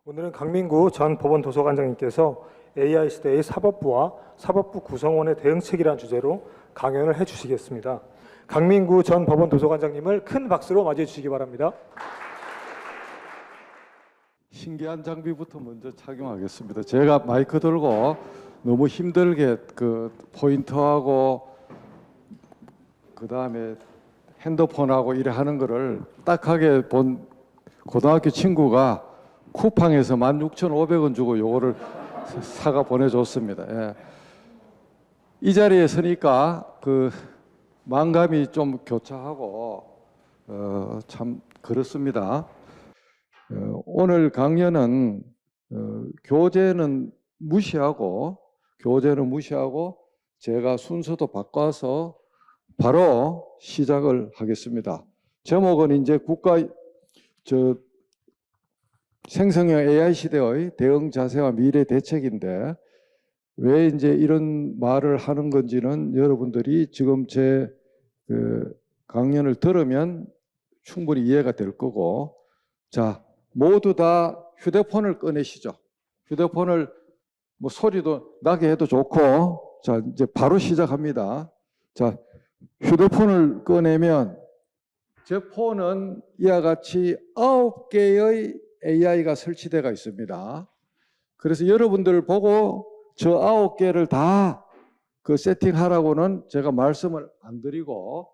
오늘은 강민구 전 법원도서관장님께서 AI 시대의 사법부와 사법부 구성원의 대응책이라는 주제로 강연을 해주시겠습니다. 강민구 전 법원도서관장님을 큰 박수로 맞이해 주시기 바랍니다. 신기한 장비부터 먼저 착용하겠습니다. 제가 마이크 들고 너무 힘들게 그 포인터하고 그 다음에 핸드폰하고 이래 하는 거를 딱하게 본 고등학교 친구가 쿠팡에서 16,500원 주고 요거를 사가 보내줬습니다. 예. 이 자리에 서니까 그 만감이 좀 교차하고 참 그렇습니다. 오늘 강연은 교재는 무시하고 제가 순서도 바꿔서 바로 시작을 하겠습니다. 제목은 이제 생성형 AI 시대의 대응 자세와 미래 대책인데 왜 이제 이런 말을 하는 건지는 여러분들이 지금 제 강연을 들으면 충분히 이해가 될 거고, 자, 모두 다 휴대폰을 꺼내시죠. 휴대폰을 뭐 소리도 나게 해도 좋고, 자, 이제 바로 시작합니다. 자, 휴대폰을 꺼내면 제 폰은 이와 같이 9개의 AI가 설치되어 있습니다. 그래서 여러분들 보고 저 9개를 다 그 세팅하라고는 제가 말씀을 안 드리고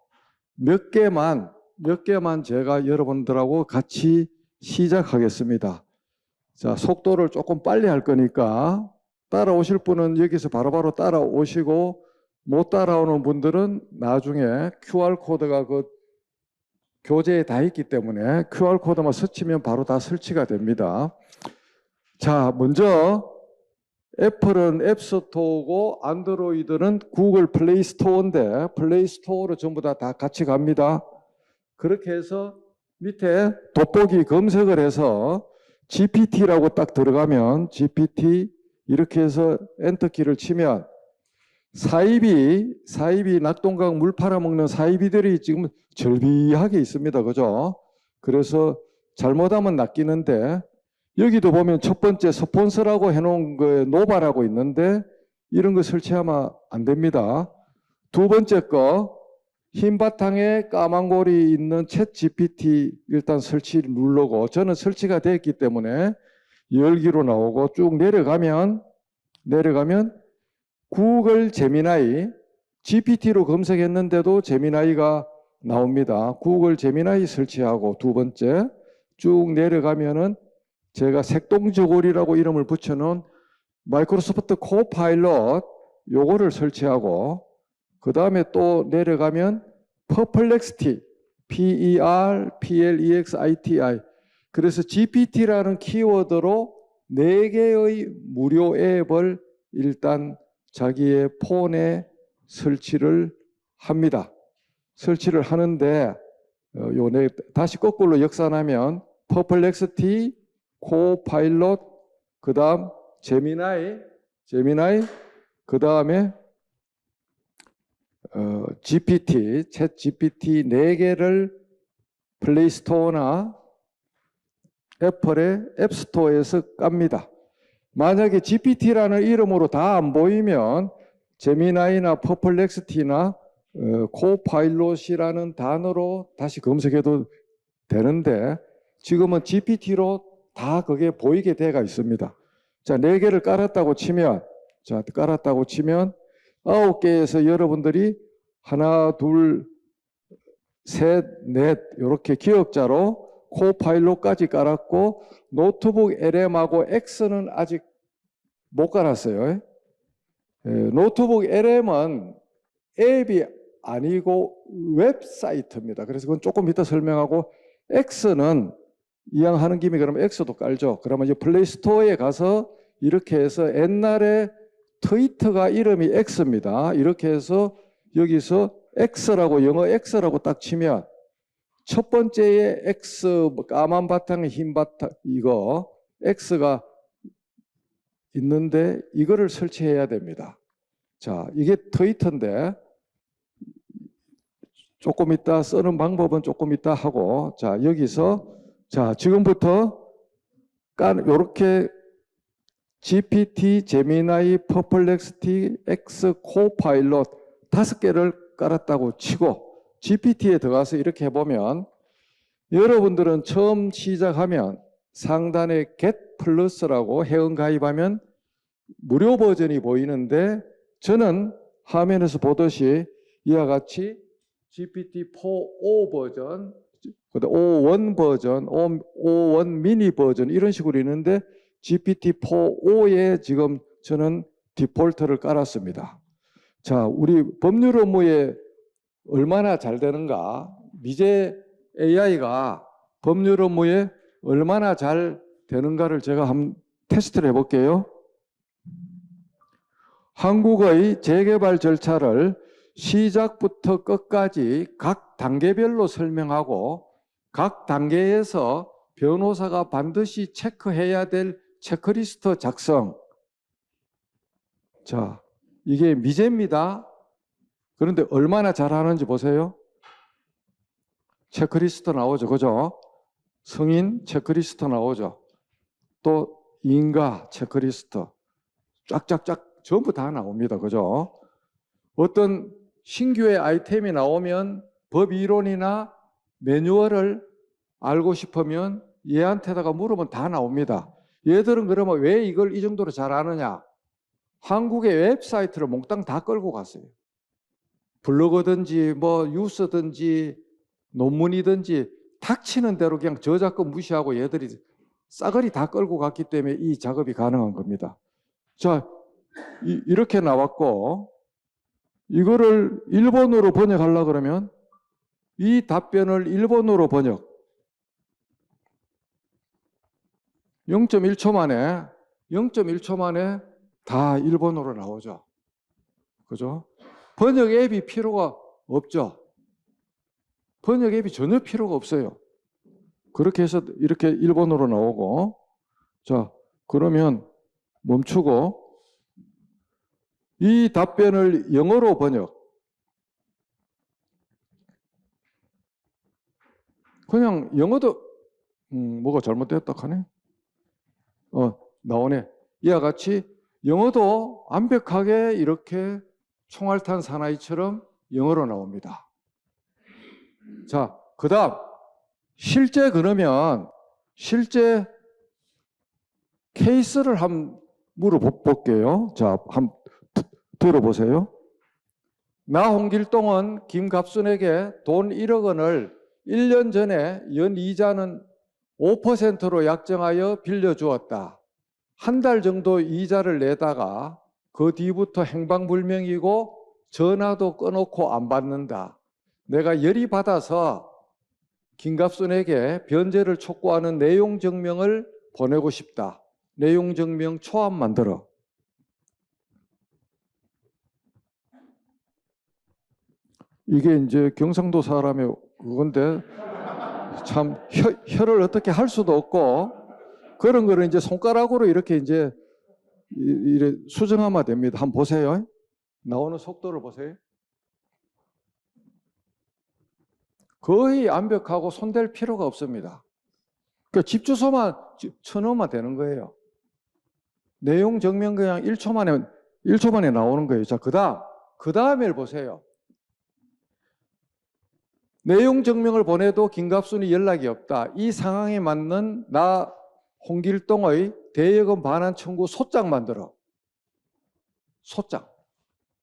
몇 개만 제가 여러분들하고 같이 시작하겠습니다. 자, 속도를 조금 빨리 할 거니까 따라오실 분은 여기서 바로바로 따라오시고 못 따라오는 분들은 나중에 QR코드가 그 교재에 다 있기 때문에 QR코드만 스치면 바로 다 설치가 됩니다. 자, 먼저 애플은 앱스토어고 안드로이드는 구글 플레이스토어인데 플레이스토어로 전부 다 같이 갑니다. 그렇게 해서 밑에 돋보기 검색을 해서 GPT라고 딱 들어가면 GPT 이렇게 해서 엔터키를 치면 사이비 낙동강 물 팔아먹는 사이비들이 지금 절비하게 있습니다. 그죠? 그래서 잘못하면 낚이는데 여기도 보면 첫 번째 스폰서라고 해놓은 거에 노바라고 있는데 이런 거 설치하면 안 됩니다. 두 번째 거 흰 바탕에 까만 골이 있는 챗 GPT 일단 설치를 누르고 저는 설치가 됐기 때문에 열기로 나오고 쭉 내려가면 구글 제미나이 GPT로 검색했는데도 제미나이가 나옵니다. 구글 제미나이 설치하고 두 번째 쭉 내려가면은 제가 색동저고리라고 이름을 붙여놓은 마이크로소프트 코파일럿 요거를 설치하고 그 다음에 또 내려가면 퍼플렉시티 PERPLEXITI 그래서 GPT라는 키워드로 4개의 무료 앱을 일단 자기의 폰에 설치를 합니다. 설치를 하는데 다시 거꾸로 역산하면 퍼플렉시티, 코파일럿, 그 다음 제미나이, 그 다음에 GPT, 챗 GPT 4개를 플레이스토어나 애플의 앱스토어에서 깝니다. 만약에 GPT라는 이름으로 다 안 보이면 제미나이나 퍼플렉시티나 코파일럿이라는 단어로 다시 검색해도 되는데 지금은 GPT로 다 그게 보이게 돼가 있습니다. 자, 4개를 깔았다고 치면 9개에서 여러분들이 하나, 둘, 셋, 넷 이렇게 기억자로 코파일럿까지 깔았고 노트북 LM하고 X는 아직 못 깔았어요. 노트북 LM은 앱이 아니고 웹사이트입니다. 그래서 그건 조금 이따 설명하고 X는 이왕 하는 김에 그러면 X도 깔죠. 그러면 이제 플레이스토어에 가서 이렇게 해서 옛날에 트위터가 이름이 X입니다. 이렇게 해서 여기서 X라고 영어 X라고 딱 치면 첫 번째에 X 까만 바탕에 흰 바탕 이거 X가 있는데 이거를 설치해야 됩니다. 자, 이게 트위터인데 조금 이따 쓰는 방법은 조금 이따 하고 자, 여기서 자, 지금부터 요렇게 GPT, 제미나이, 퍼플렉스티, X, 코파일럿 5개를 깔았다고 치고 GPT에 들어가서 이렇게 해보면 여러분들은 처음 시작하면 상단에 Get 플러스라고 회원 가입하면 무료 버전이 보이는데 저는 화면에서 보듯이 이와 같이 GPT-4o 버전, O1 버전, O1 미니 버전 이런 식으로 있는데 GPT-4o에 지금 저는 디폴트를 깔았습니다. 자, 우리 법률 업무에 얼마나 잘 되는가? 미제 AI가 법률 업무에 얼마나 잘 되는가를 제가 한번 테스트를 해볼게요. 한국의 재개발 절차를 시작부터 끝까지 각 단계별로 설명하고 각 단계에서 변호사가 반드시 체크해야 될 체크리스트 작성. 자, 이게 미제입니다. 그런데 얼마나 잘하는지 보세요. 체크리스트 나오죠. 그죠? 성인 체크리스트 나오죠. 또 인가 체크리스트. 쫙쫙쫙 전부 다 나옵니다. 그죠? 어떤 신규의 아이템이 나오면 법 이론이나 매뉴얼을 알고 싶으면 얘한테다가 물으면 다 나옵니다. 얘들은 그러면 왜 이걸 이 정도로 잘 아느냐? 한국의 웹사이트를 몽땅 다 끌고 갔어요. 블로그든지 뭐 뉴스든지 논문이든지 닥치는 대로 그냥 저작권 무시하고 얘들이 싸그리 다 끌고 갔기 때문에 이 작업이 가능한 겁니다. 자, 이렇게 나왔고 이거를 일본어로 번역하려고 그러면 이 답변을 일본어로 번역 0.1초 만에 다 일본어로 나오죠. 그죠? 번역 앱이 필요가 없죠. 번역 앱이 전혀 필요가 없어요. 그렇게 해서 이렇게 일본어로 나오고 자, 그러면 멈추고 이 답변을 영어로 번역. 그냥 영어도 뭐가 잘못됐다 하네. 나오네. 이와 같이 영어도 완벽하게 이렇게 총알탄 사나이처럼 영어로 나옵니다. 자, 그 다음 실제 그러면 실제 케이스를 한번 물어볼게요. 자, 한번 들어보세요. 나 홍길동은 김갑순에게 돈 1억 원을 1년 전에 연이자는 5%로 약정하여 빌려주었다. 한 달 정도 이자를 내다가 그 뒤부터 행방불명이고 전화도 끊어놓고 안 받는다. 내가 열이 받아서 김갑순에게 변제를 촉구하는 내용 증명을 보내고 싶다. 내용 증명 초안 만들어. 이게 이제 경상도 사람의 그건데 참 혀를 어떻게 할 수도 없고 그런 거를 이제 손가락으로 이렇게 이제 이래 수정하면 됩니다. 한번 보세요. 나오는 속도를 보세요. 거의 완벽하고 손댈 필요가 없습니다. 그러니까 집 주소만 쳐넣으면 되는 거예요. 내용 증명 그냥 1초 만에 나오는 거예요. 자, 그 다음을 보세요. 내용 증명을 보내도 김갑순이 연락이 없다. 이 상황에 맞는 나 홍길동의 대여금 반환 청구 소장 만들어. 소장.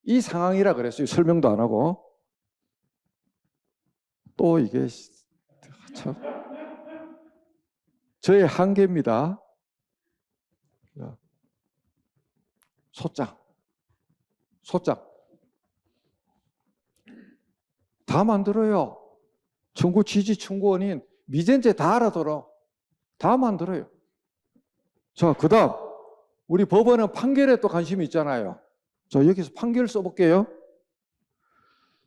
이 상황이라 그랬어요. 설명도 안 하고. 또 이게 참 저의 한계입니다. 소장. 다 만들어요. 청구 취지 청구 원인 미전제 다 알아들어. 다 만들어요. 자, 그 다음 우리 법원은 판결에 또 관심이 있잖아요. 자, 여기서 판결 써볼게요.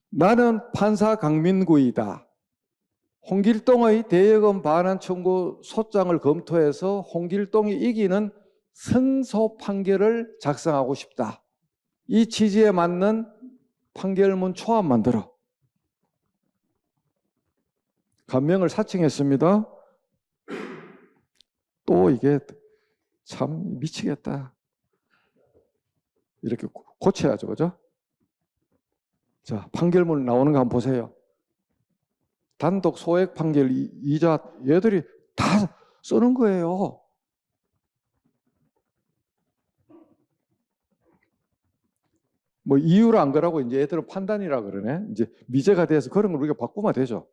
나는 판사 강민구이다. 홍길동의 대여금 반환 청구 소장을 검토해서 홍길동이 이기는 승소 판결을 작성하고 싶다. 이 취지에 맞는 판결문 초안 만들어. 감명을 사칭했습니다. 또 이게 참 미치겠다. 이렇게 고쳐야죠. 그죠? 자, 판결문 나오는 거 한번 보세요. 단독 소액 판결 이자 얘들이 다 쓰는 거예요. 뭐 이유를 안 그러고 이제 얘들은 판단이라 그러네. 이제 미제가 돼서 그런 걸 우리가 바꾸면 되죠.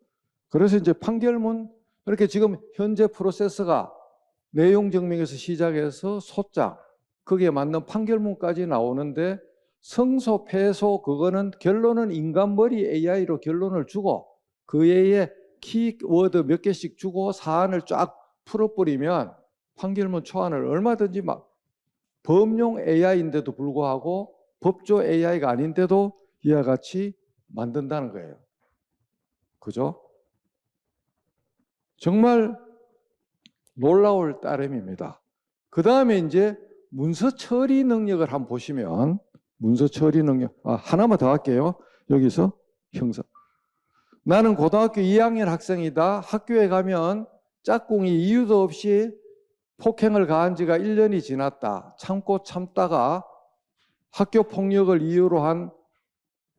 그래서 이제 판결문 그렇게 지금 현재 프로세스가 내용 증명에서 시작해서 소장 거기에 맞는 판결문까지 나오는데 승소 패소 그거는 결론은 인간 머리 AI로 결론을 주고 그 외에 키워드 몇 개씩 주고 사안을 쫙 풀어버리면 판결문 초안을 얼마든지 막 범용 AI인데도 불구하고 법조 AI가 아닌데도 이와 같이 만든다는 거예요. 그죠? 정말 놀라울 따름입니다. 그 다음에 이제 문서 처리 능력을 한번 보시면 문서 처리 능력 하나만 더 할게요. 여기서 형사 나는 고등학교 2학년 학생이다. 학교에 가면 짝꿍이 이유도 없이 폭행을 가한 지가 1년이 지났다. 참고 참다가 학교 폭력을 이유로 한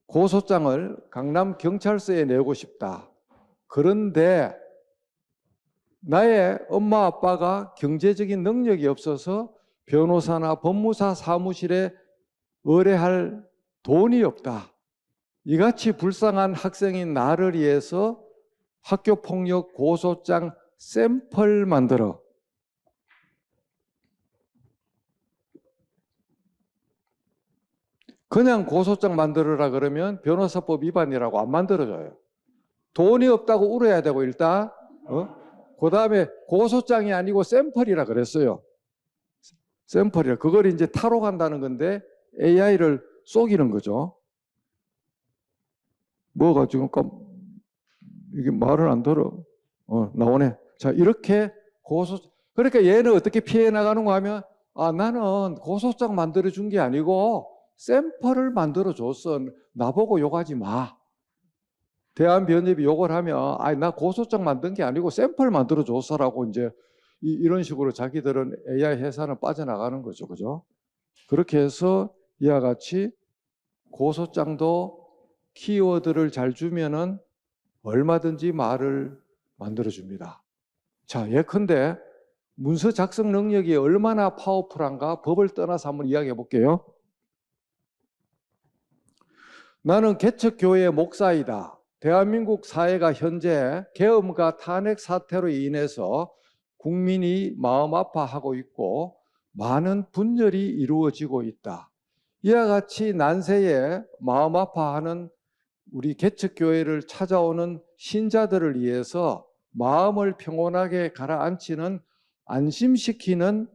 고소장을 강남경찰서에 내고 싶다. 그런데 나의 엄마 아빠가 경제적인 능력이 없어서 변호사나 법무사 사무실에 의뢰할 돈이 없다. 이같이 불쌍한 학생인 나를 위해서 학교폭력 고소장 샘플 만들어 그냥 고소장 만들어라 그러면 변호사법 위반이라고 안 만들어줘요. 돈이 없다고 울어야 되고 일단 그 다음에 고소장이 아니고 샘플이라 그랬어요. 샘플이라 그걸 이제 타로 간다는 건데 AI를 속이는 거죠. 뭐가 지금 이게 말을 안 들어. 나오네. 자, 이렇게 그러니까 얘는 어떻게 피해 나가는가 하면 나는 고소장 만들어 준 게 아니고 샘플을 만들어 줬어. 나보고 욕하지 마. 대한변협이 욕을 하면 나 고소장 만든 게 아니고 샘플 만들어 줬어라고 이제 이런 식으로 자기들은 AI 회사는 빠져나가는 거죠. 그죠? 그렇게 해서 이와 같이 고소장도 키워드를 잘 주면은 얼마든지 말을 만들어 줍니다. 자, 예컨대 문서 작성 능력이 얼마나 파워풀한가 법을 떠나서 한번 이야기해 볼게요. 나는 개척교회 목사이다. 대한민국 사회가 현재 계엄과 탄핵 사태로 인해서 국민이 마음 아파하고 있고 많은 분열이 이루어지고 있다. 이와 같이 난세에 마음 아파하는 우리 개척교회를 찾아오는 신자들을 위해서 마음을 평온하게 가라앉히는 안심시키는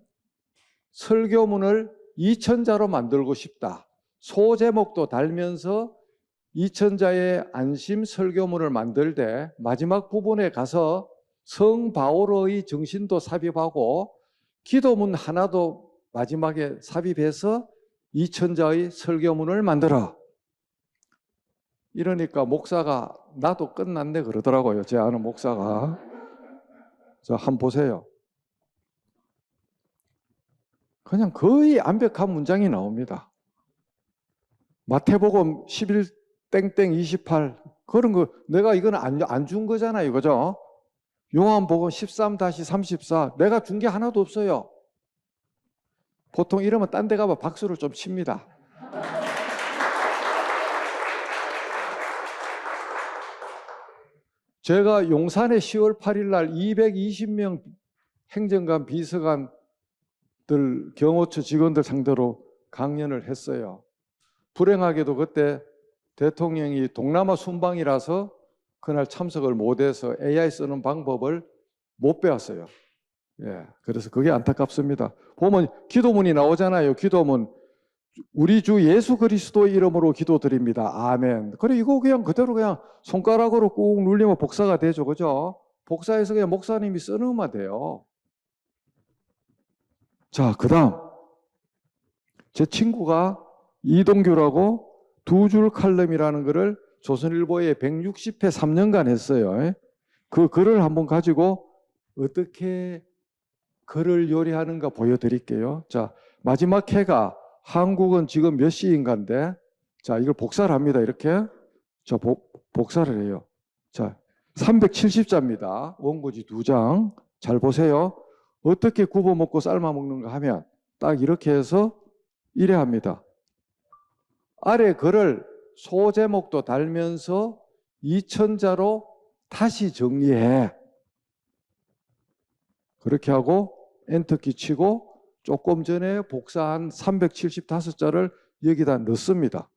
설교문을 2000자로 만들고 싶다. 소제목도 달면서 2000자의 안심 설교문을 만들 때 마지막 부분에 가서 성 바오로의 정신도 삽입하고 기도문 하나도 마지막에 삽입해서 2000자의 설교문을 만들어. 이러니까 목사가 나도 끝났네 그러더라고요. 제 아는 목사가. 자, 한번 보세요. 그냥 거의 완벽한 문장이 나옵니다. 마태복음 11 땡땡 28 그런 거 내가 이건 안 준 거잖아요. 그죠? 요한복음 13-34 내가 준 게 하나도 없어요. 보통 이러면 딴 데 가면 박수를 좀 칩니다. 제가 용산에 10월 8일 날 220명 행정관, 비서관들, 경호처 직원들 상대로 강연을 했어요. 불행하게도 그때 대통령이 동남아 순방이라서 그날 참석을 못해서 AI 쓰는 방법을 못 배웠어요. 예, 그래서 그게 안타깝습니다. 보면 기도문이 나오잖아요. 기도문. 우리 주 예수 그리스도의 이름으로 기도드립니다. 아멘. 그래 이거 그냥 그대로 그냥 손가락으로 꾹 눌리면 복사가 되죠. 그죠? 복사해서 그냥 목사님이 써놓으면 돼요. 자, 그 다음 제 친구가 이동규라고 두 줄 칼럼이라는 글을 조선일보에 160회 3년간 했어요. 그 글을 한번 가지고 어떻게 글을 요리하는가 보여드릴게요. 자, 마지막 해가 한국은 지금 몇 시인가인데, 자, 이걸 복사를 합니다. 이렇게. 자, 복사를 해요. 자, 370자입니다. 원고지 2장. 잘 보세요. 어떻게 굽어 먹고 삶아 먹는가 하면 딱 이렇게 해서 이래 합니다. 아래 글을 소제목도 달면서 2000자로 다시 정리해. 그렇게 하고 엔터키 치고 조금 전에 복사한 375자를 여기다 넣습니다.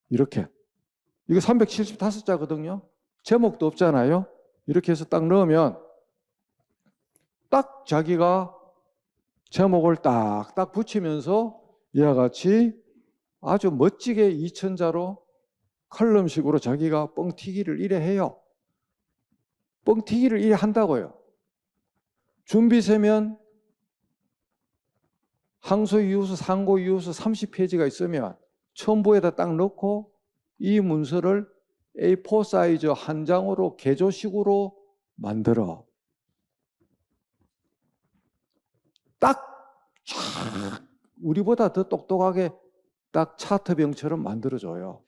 이렇게. 이거 375자거든요. 제목도 없잖아요. 이렇게 해서 딱 넣으면 딱 자기가 제목을 딱딱 붙이면서 이와 같이 아주 멋지게 2000자로 칼럼식으로 자기가 뻥튀기를 이래 해요. 뻥튀기를 이래 한다고요. 준비세면 항소이유서, 상고이유서 30페이지가 있으면 첨부에다 딱 넣고 이 문서를 A4 사이즈 한 장으로 개조식으로 만들어. 딱 우리보다 더 똑똑하게 딱 차트병처럼 만들어줘요.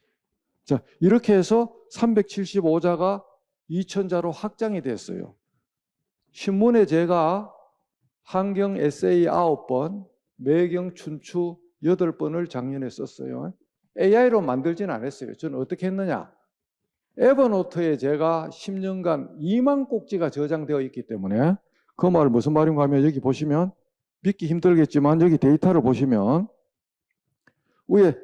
자, 이렇게 해서 375자가 2000자로 확장이 됐어요. 신문에 제가 한경 에세이 9번, 매경 춘추 8번을 작년에 썼어요. AI로 만들진 않았어요. 저는 어떻게 했느냐? 에버노트에 제가 10년간 2만 꼭지가 저장되어 있기 때문에 그 말 무슨 말인가 하면 여기 보시면 믿기 힘들겠지만 여기 데이터를 보시면 위에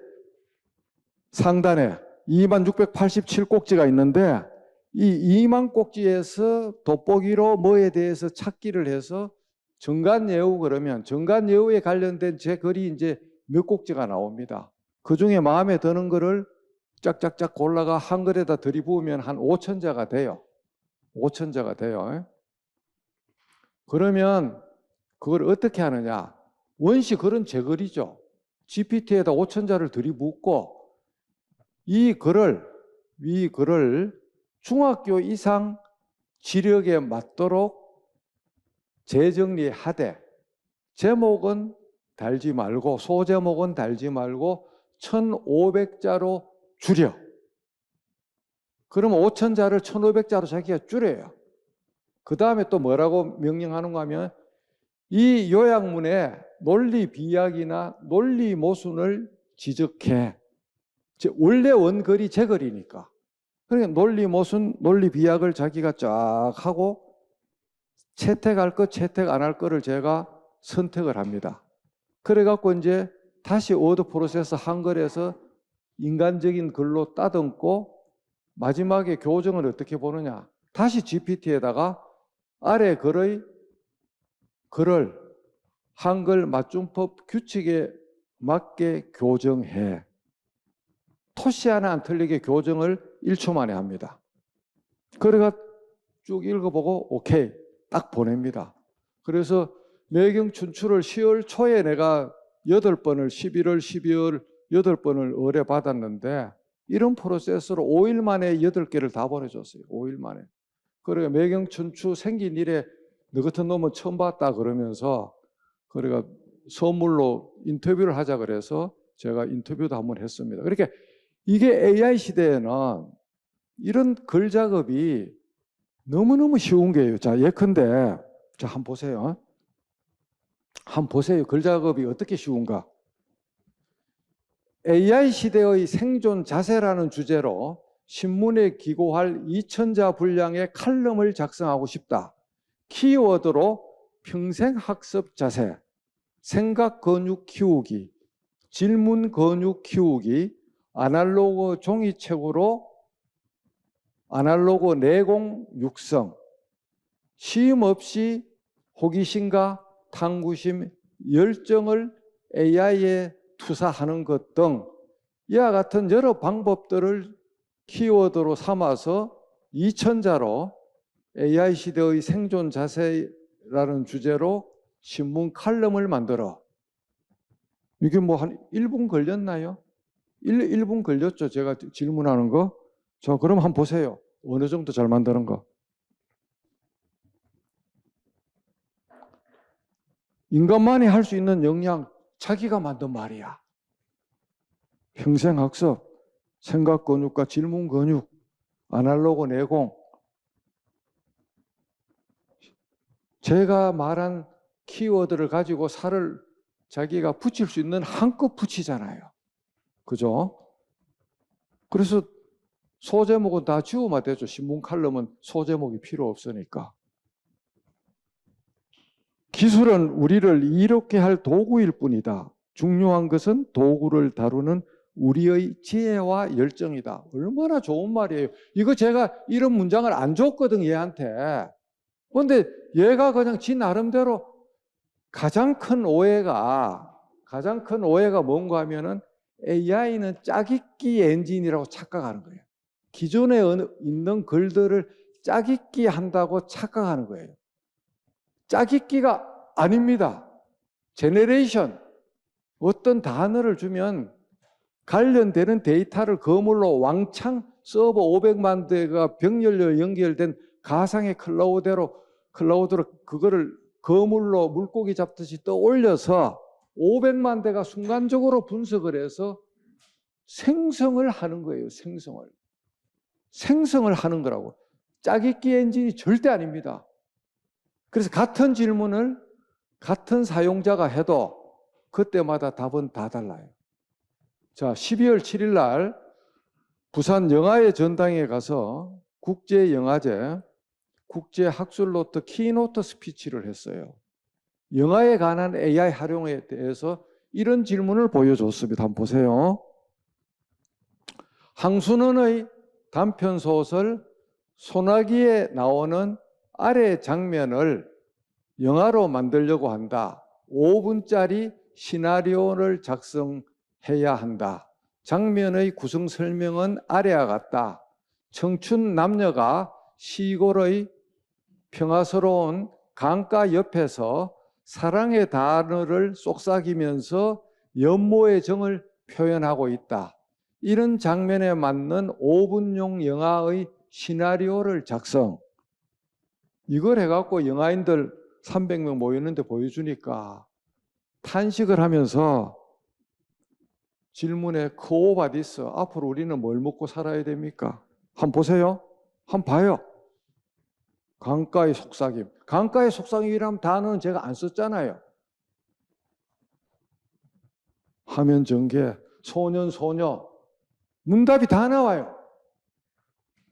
상단에 2687꼭지가 있는데 이 2만 꼭지에서 돋보기로 뭐에 대해서 찾기를 해서 정관예우 그러면 정관예우에 관련된 제 글이 이제 몇 꼭지가 나옵니다. 그 중에 마음에 드는 거를 짝짝짝 골라가 한글에다 들이부으면 한 5000자가 돼요. 5000자가 돼요. 그러면 그걸 어떻게 하느냐? 원시 글은 제 글이죠. GPT에다 5000자를 들이붓고 이 글을 중학교 이상 지력에 맞도록 재정리하되 제목은 달지 말고 소제목은 달지 말고 1500자로 줄여. 그러면 5000자를 1500자로 자기가 줄여요. 그 다음에 또 뭐라고 명령하는가 하면 이 요약문에 논리 비약이나 논리 모순을 지적해. 원래 원글이 제 글이니까. 그러니까 논리 모순, 논리 비약을 자기가 쫙 하고 채택할 것, 채택 안 할 거를 제가 선택을 합니다. 그래갖고 이제 다시 워드 프로세서 한글에서 인간적인 글로 따듬고 마지막에 교정을 어떻게 보느냐. 다시 GPT에다가 아래 글을 한글 맞춤법 규칙에 맞게 교정해. 토시 하나 안 틀리게 교정을 1초 만에 합니다. 그래가 쭉 읽어보고 오케이 딱 보냅니다. 그래서 매경 춘추를 10월 초에 내가 8번을 11월, 12월 8번을 의뢰 받았는데 이런 프로세스로 5일 만에 8개를 다 보내줬어요. 5일 만에. 그러니까 매경 춘추 생긴 일에 너 같은 놈은 처음 봤다 그러면서 그래가 선물로 인터뷰를 하자 그래서 제가 인터뷰도 한번 했습니다. 그러니까 이게 AI 시대에는 이런 글 작업이 너무너무 쉬운 게요. 자, 예컨대 자, 한번 보세요. 한번 보세요. 글 작업이 어떻게 쉬운가? AI 시대의 생존 자세라는 주제로 신문에 기고할 2000자 분량의 칼럼을 작성하고 싶다. 키워드로 평생 학습 자세, 생각 근육 키우기, 질문 근육 키우기, 아날로그 종이책으로 아날로그 내공 육성, 시험 없이 호기심과 탐구심, 열정을 AI에 투사하는 것 등 이와 같은 여러 방법들을 키워드로 삼아서 2000자로 AI 시대의 생존 자세라는 주제로 신문 칼럼을 만들어. 이게 뭐 한 1분 걸렸나요? 1분 걸렸죠. 제가 질문하는 거. 자, 그럼 한번 보세요. 어느 정도 잘 만드는 거. 인간만이 할 수 있는 역량, 자기가 만든 말이야. 평생학습, 생각 근육과 질문 근육, 아날로그 내공. 제가 말한 키워드를 가지고 살을 자기가 붙일 수 있는 한껏 붙이잖아요. 그죠? 그래서 소제목은 다 지우면 되죠. 신문 칼럼은 소제목이 필요 없으니까. 기술은 우리를 이롭게 할 도구일 뿐이다. 중요한 것은 도구를 다루는 우리의 지혜와 열정이다. 얼마나 좋은 말이에요. 이거 제가 이런 문장을 안 줬거든, 얘한테. 그런데 얘가 그냥 지 나름대로 가장 큰 오해가 뭔가 하면은 AI는 짜깁기 엔진이라고 착각하는 거예요. 기존에 있는 글들을 짜깁기 한다고 착각하는 거예요. 짜깁기가 아닙니다. 제너레이션. 어떤 단어를 주면 관련되는 데이터를 거물로 왕창 서버 500만 대가 병렬로 연결된 가상의 클라우드로 그거를 거물로 물고기 잡듯이 떠올려서 500만 대가 순간적으로 분석을 해서 생성을 하는 거예요. 생성을 하는 거라고. 짜깁기 엔진이 절대 아닙니다. 그래서 같은 질문을 같은 사용자가 해도 그때마다 답은 다 달라요. 자, 12월 7일 날 부산 영화의 전당에 가서 국제영화제 국제학술노트 키노트 스피치를 했어요. 영화에 관한 AI 활용에 대해서 이런 질문을 보여줬습니다. 한번 보세요. 황순원의 단편소설 소나기에 나오는 아래 장면을 영화로 만들려고 한다. 5분짜리 시나리오를 작성해야 한다. 장면의 구성 설명은 아래와 같다. 청춘 남녀가 시골의 평화스러운 강가 옆에서 사랑의 단어를 속삭이면서 연모의 정을 표현하고 있다. 이런 장면에 맞는 5분용 영화의 시나리오를 작성. 이걸 해갖고 영화인들 300명 모였는데 보여주니까 탄식을 하면서 질문에 코오바디스, 앞으로 우리는 뭘 먹고 살아야 됩니까? 한번 보세요. 한번 봐요. 강가의 속삭임. 강가의 속삭임이라는 단어는 제가 안 썼잖아요. 화면 전개, 소년, 소녀. 문답이 다 나와요.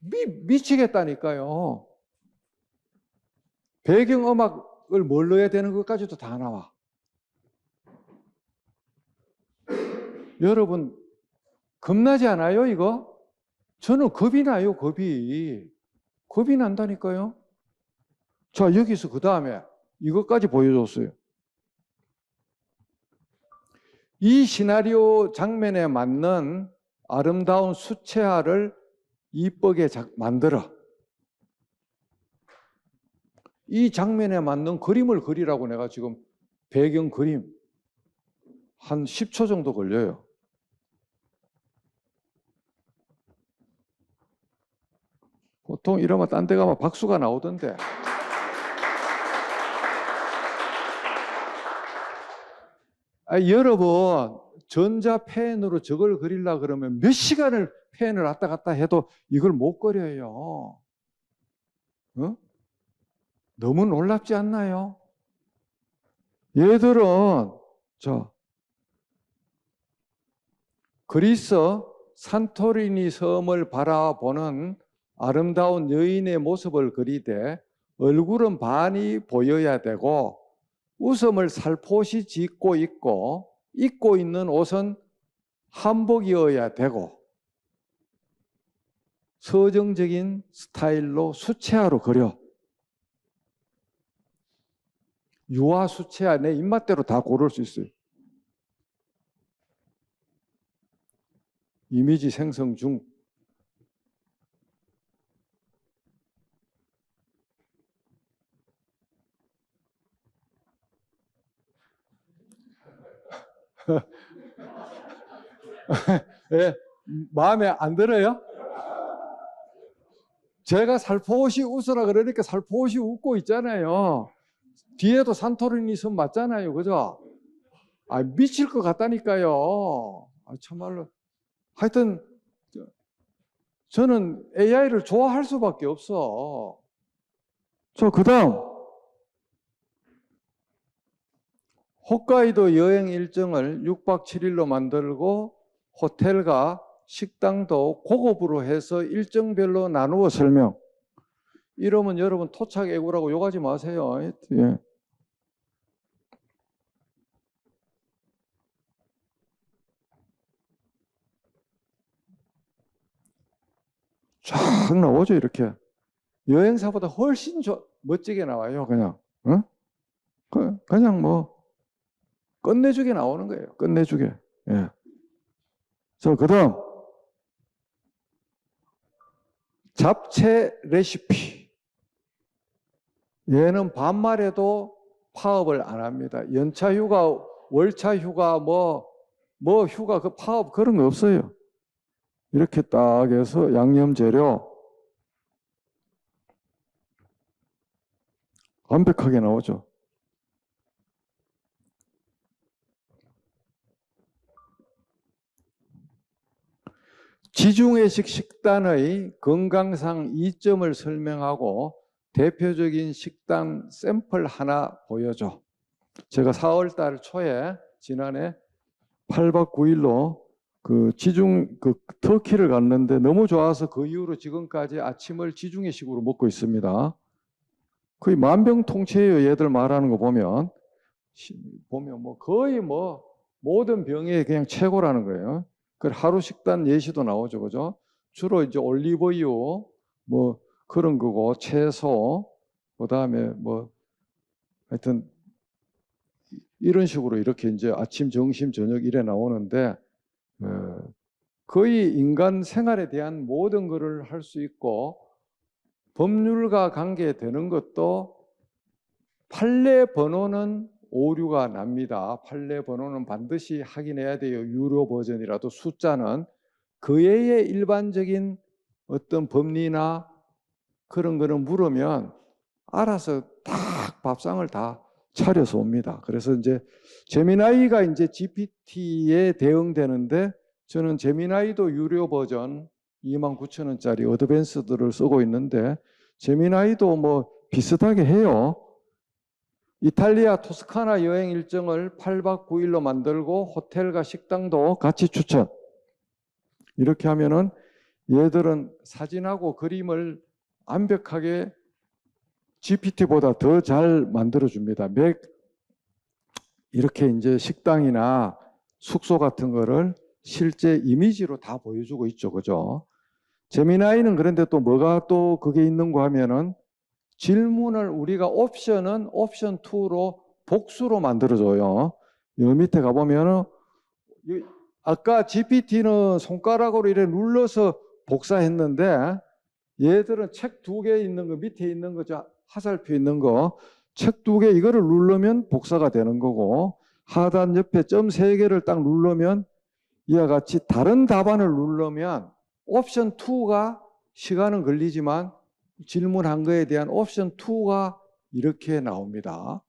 미치겠다니까요. 배경음악을 뭘 넣어야 되는 것까지도 다 나와. 여러분, 겁나지 않아요, 이거? 저는 겁이 나요, 겁이. 겁이 난다니까요. 자, 여기서 그 다음에 이것까지 보여줬어요. 이 시나리오 장면에 맞는 아름다운 수채화를 이쁘게 만들어. 이 장면에 맞는 그림을 그리라고 내가 지금 배경 그림 한 10초 정도 걸려요. 보통 이러면 딴 데 가면 박수가 나오던데. 여러분, 전자펜으로 저걸 그리려고 그러면 몇 시간을 펜을 왔다 갔다 해도 이걸 못 그려요. 어? 너무 놀랍지 않나요? 얘들은 그리스 산토리니 섬을 바라보는 아름다운 여인의 모습을 그리되 얼굴은 반이 보여야 되고 웃음을 살포시 짓고 있고 입고 있는 옷은 한복이어야 되고 서정적인 스타일로 수채화로 그려. 유화 수채화 내 입맛대로 다 고를 수 있어요. 이미지 생성 중. 예, 마음에 안 들어요? 제가 살포시 웃으라 그러니까 살포시 웃고 있잖아요. 뒤에도 산토리니 섬 맞잖아요. 그죠? 아, 미칠 것 같다니까요. 아, 참말로. 하여튼, 저는 AI를 좋아할 수밖에 없어. 그 다음, 홋카이도 여행 일정을 6박 7일로 만들고 호텔과 식당도 고급으로 해서 일정별로 나누어 설명. 이러면 여러분 토착애구라고 욕하지 마세요. 예. 쫙 나오죠, 이렇게. 여행사보다 훨씬 멋지게 나와요, 그냥. 어? 그냥 뭐, 끝내주게 나오는 거예요, 끝내주게. 예. 그 다음, 잡채 레시피. 얘는 반말에도 파업을 안 합니다. 연차 휴가, 월차 휴가, 뭐 휴가, 그 파업 그런 거 없어요. 이렇게 딱 해서 양념 재료 완벽하게 나오죠. 지중해식 식단의 건강상 이점을 설명하고 대표적인 식단 샘플 하나 보여줘. 제가 4월 달 초에 지난해 8박 9일로 그 터키를 갔는데 너무 좋아서 그 이후로 지금까지 아침을 지중해식으로 먹고 있습니다. 거의 만병통치예요. 얘들 말하는 거 보면 뭐 거의 뭐 모든 병에 그냥 최고라는 거예요. 그 하루 식단 예시도 나오죠, 그죠? 주로 이제 올리브유 뭐 그런 거고 채소 그다음에 뭐 하여튼 이런 식으로 이렇게 이제 아침, 점심, 저녁 이래 나오는데 거의 인간 생활에 대한 모든 것을 할 수 있고 법률과 관계되는 것도 판례 번호는 오류가 납니다. 판례 번호는 반드시 확인해야 돼요. 유료 버전이라도 숫자는 그 외의 일반적인 어떤 법리나 그런 거는 물으면 알아서 딱 밥상을 다 차려서 옵니다. 그래서 이제 제미나이가 이제 GPT에 대응되는데 저는 제미나이도 유료 버전 29,000원짜리 어드밴스드를 쓰고 있는데 제미나이도 뭐 비슷하게 해요. 이탈리아 토스카나 여행 일정을 8박 9일로 만들고 호텔과 식당도 같이 추천. 이렇게 하면은 얘들은 사진하고 그림을 완벽하게 GPT보다 더 잘 만들어줍니다. 이렇게 이제 식당이나 숙소 같은 거를 실제 이미지로 다 보여주고 있죠. 그죠? 제미나이는 그런데 또 뭐가 또 그게 있는가 하면은 질문을 우리가 옵션은 옵션 2로 복수로 만들어줘요. 여기 밑에 가보면은 아까 GPT는 손가락으로 이렇게 눌러서 복사했는데 얘들은 책 2개 있는 거 밑에 있는 거죠. 화살표 있는 거 책 2개 이거를 누르면 복사가 되는 거고 하단 옆에 점 3개를 딱 누르면 이와 같이 다른 답안을 누르면 옵션 2가 시간은 걸리지만 질문한 거에 대한 옵션 2가 이렇게 나옵니다.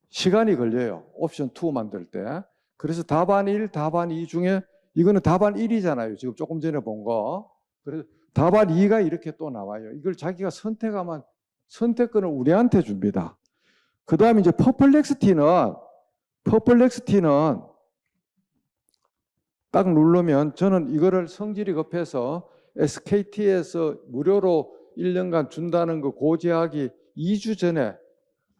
시간이 걸려요. 옵션 2 만들 때. 그래서 답안 1, 답안 2 중에 이거는 답안 1이잖아요. 지금 조금 전에 본 거. 그래서 답안 2가 이렇게 또 나와요. 이걸 자기가 선택하면 선택권을 우리한테 줍니다. 그 다음에 이제 퍼플렉스티는 딱 누르면 저는 이거를 성질이 급해서 SKT에서 무료로 1년간 준다는 거 고지하기 2주 전에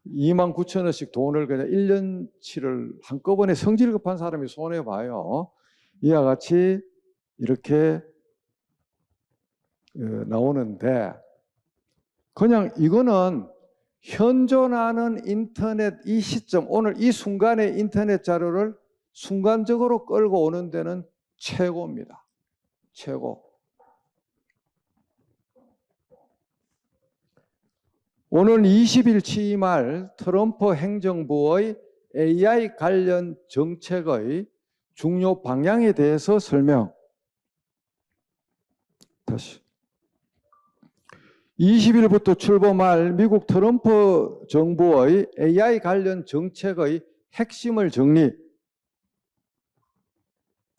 29,000원씩 돈을 그냥 1년치를 한꺼번에 성질 급한 사람이 손해봐요. 이와 같이 이렇게 나오는데 그냥 이거는 현존하는 인터넷 이 시점 오늘 이 순간의 인터넷 자료를 순간적으로 끌고 오는 데는 최고입니다. 최고. 오늘 20일 취임할 트럼프 행정부의 AI 관련 정책의 중요 방향에 대해서 설명. 다시. 20일부터 출범할 미국 트럼프 정부의 AI 관련 정책의 핵심을 정리.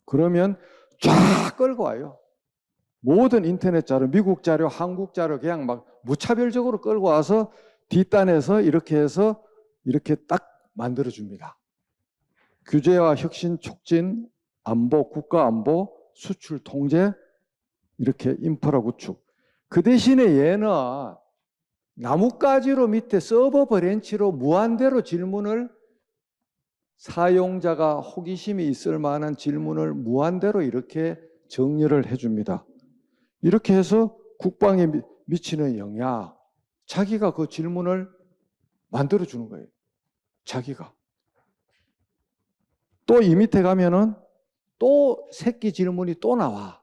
그러면 쫙 끌고 와요. 모든 인터넷 자료, 미국 자료, 한국 자료 그냥 막 무차별적으로 끌고 와서 뒷단에서 이렇게 해서 이렇게 딱 만들어줍니다. 규제와 혁신 촉진, 안보, 국가 안보, 수출 통제, 이렇게 인프라 구축. 그 대신에 얘는 나뭇가지로 밑에 서버 브랜치로 무한대로 질문을, 사용자가 호기심이 있을 만한 질문을 무한대로 이렇게 정렬을 해줍니다. 이렇게 해서 국방에 미치는 영향, 자기가 그 질문을 만들어주는 거예요. 자기가. 또 이 밑에 가면은 또 새끼 질문이 또 나와.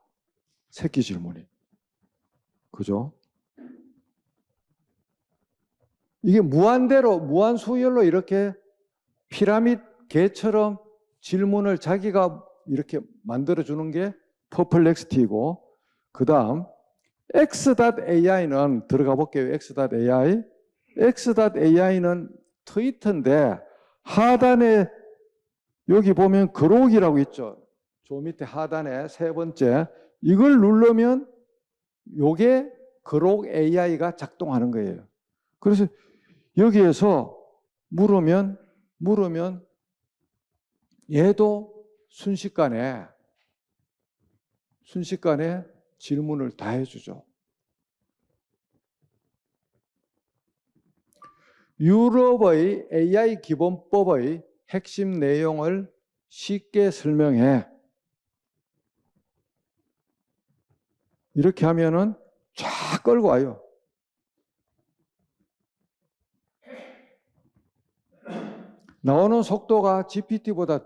새끼 질문이. 그죠? 이게 무한대로, 무한수열로 이렇게 피라미드 개처럼 질문을 자기가 이렇게 만들어주는 게 퍼플렉시티고, 그 다음 X.AI는 들어가 볼게요. X.AI. X.AI는 트위터인데 하단에 여기 보면 그록이라고 있죠. 저 밑에 하단에 세 번째. 이걸 누르면 요게 그록 AI가 작동하는 거예요. 그래서 여기에서 물으면 얘도 순식간에 질문을 다 해주죠. 유럽의 AI 기본법의 핵심 내용을 쉽게 설명해. 이렇게 하면은 쫙 끌고 와요. 나오는 속도가 GPT보다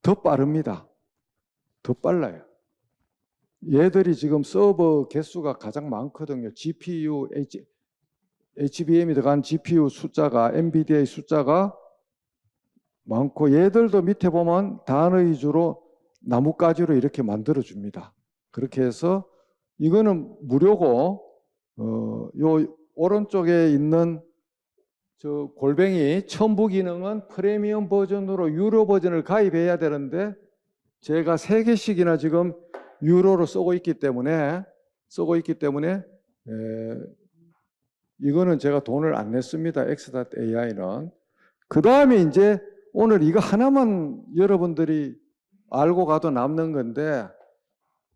더 빠릅니다. 더 빨라요. 얘들이 지금 서버 개수가 가장 많거든요. GPU, HBM이 들어간 GPU 숫자가, NVIDIA의 숫자가 많고, 얘들도 밑에 보면 단어 위주로 나뭇가지로 이렇게 만들어줍니다. 그렇게 해서 이거는 무료고, 요 오른쪽에 있는 저 골뱅이 첨부 기능은 프리미엄 버전으로 유료 버전을 가입해야 되는데, 제가 3개씩이나 지금 유로로 쓰고 있기 때문에 이거는 제가 돈을 안 냈습니다. X.AI는. 그 다음에 이제 오늘 이거 하나만 여러분들이 알고 가도 남는 건데,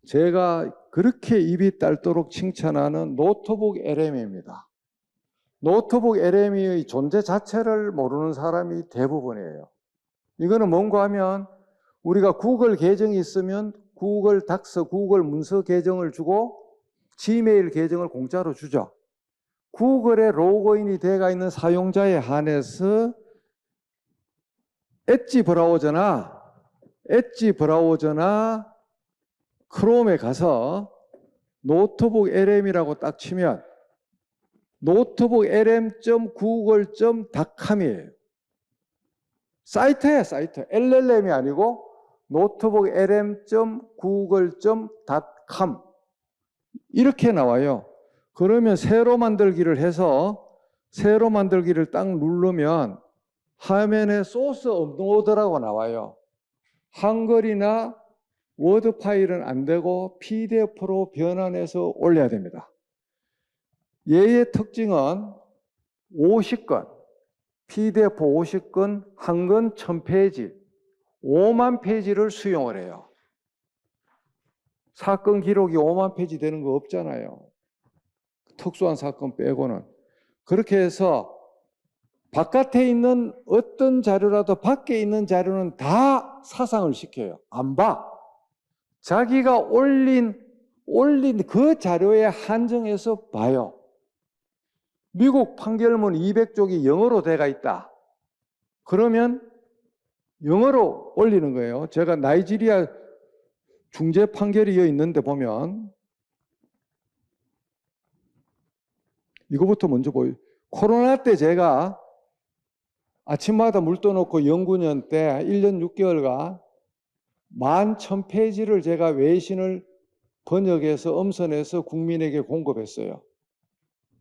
제가 그렇게 입이 딸도록 칭찬하는 노트북 LM입니다. 노트북 LM의 존재 자체를 모르는 사람이 대부분이에요. 이거는 뭔가 하면 우리가 구글 계정이 있으면 구글 닥서, 구글 문서 계정을 주고 지메일 계정을 공짜로 주죠. 구글에 로그인이 되어 있는 사용자에 한해서 엣지 브라우저나 크롬에 가서 노트북 LM이라고 딱 치면 노트북 lm.google.com이에요. 사이트예요, 사이트. LLM이 아니고 노트북 lm.google.com 이렇게 나와요. 그러면 새로 만들기를 해서 새로 만들기를 딱 누르면 화면에 소스 업로드라고 나와요. 한글이나 워드 파일은 안 되고 PDF로 변환해서 올려야 됩니다. 얘의 특징은 50건, PDF 50건, 한 건 1000페이지, 5만 페이지를 수용을 해요. 사건 기록이 5만 페이지 되는 거 없잖아요. 특수한 사건 빼고는. 그렇게 해서 바깥에 있는 어떤 자료라도 밖에 있는 자료는 다 사상을 시켜요. 안 봐. 자기가 올린 그 자료에 한정해서 봐요. 미국 판결문 200쪽이 영어로 돼가 있다. 그러면 영어로 올리는 거예요. 제가 나이지리아 중재 판결이 여기 있는데 보면 이거부터 먼저 보여요. 코로나 때 제가 아침마다 물 떠놓고 연구년 때 1년 6개월간 11,000페이지를 제가 외신을 번역해서 엄선해서 국민에게 공급했어요.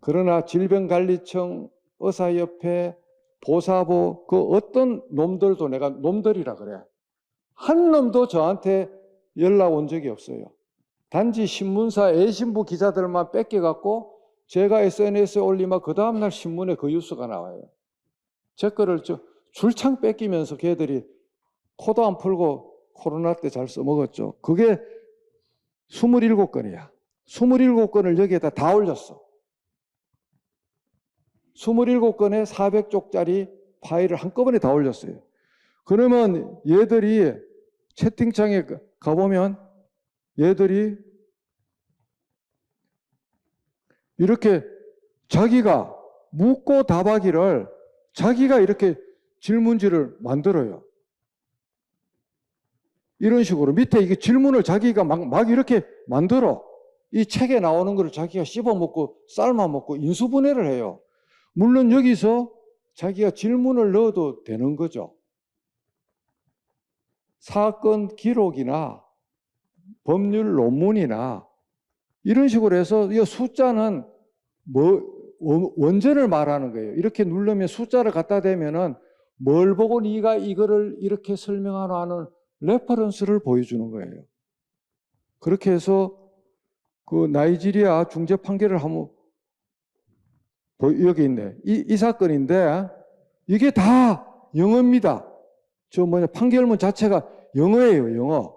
그러나 질병관리청, 의사협회, 보사부 그 어떤 놈들도 내가 놈들이라 그래. 한 놈도 저한테 연락 온 적이 없어요. 단지 신문사 A신부 기자들만 뺏겨갖고 제가 SNS에 올리면 그 다음날 신문에 그 뉴스가 나와요. 제 거를 줄창 뺏기면서 걔들이 코도 안 풀고 코로나 때 잘 써먹었죠. 그게 27건이야. 27건을 여기에다 다 올렸어. 27건에 400쪽짜리 파일을 한꺼번에 다 올렸어요. 그러면 얘들이 채팅창에 가보면 얘들이 이렇게 자기가 묻고 답하기를 자기가 이렇게 질문지를 만들어요. 이런 식으로 밑에 이게 질문을 자기가 막 이렇게 만들어. 이 책에 나오는 거를 자기가 씹어먹고 삶아먹고 인수분해를 해요. 물론 여기서 자기가 질문을 넣어도 되는 거죠. 사건 기록이나 법률 논문이나 이런 식으로 해서 이 숫자는 원전을 말하는 거예요. 이렇게 누르면 숫자를 갖다 대면은 뭘 보고 네가 이거를 이렇게 설명하나 하는 레퍼런스를 보여주는 거예요. 그렇게 해서 그 나이지리아 중재 판결을 한번 여기 있네. 이 사건인데 이게 다 영어입니다. 판결문 자체가 영어예요, 영어.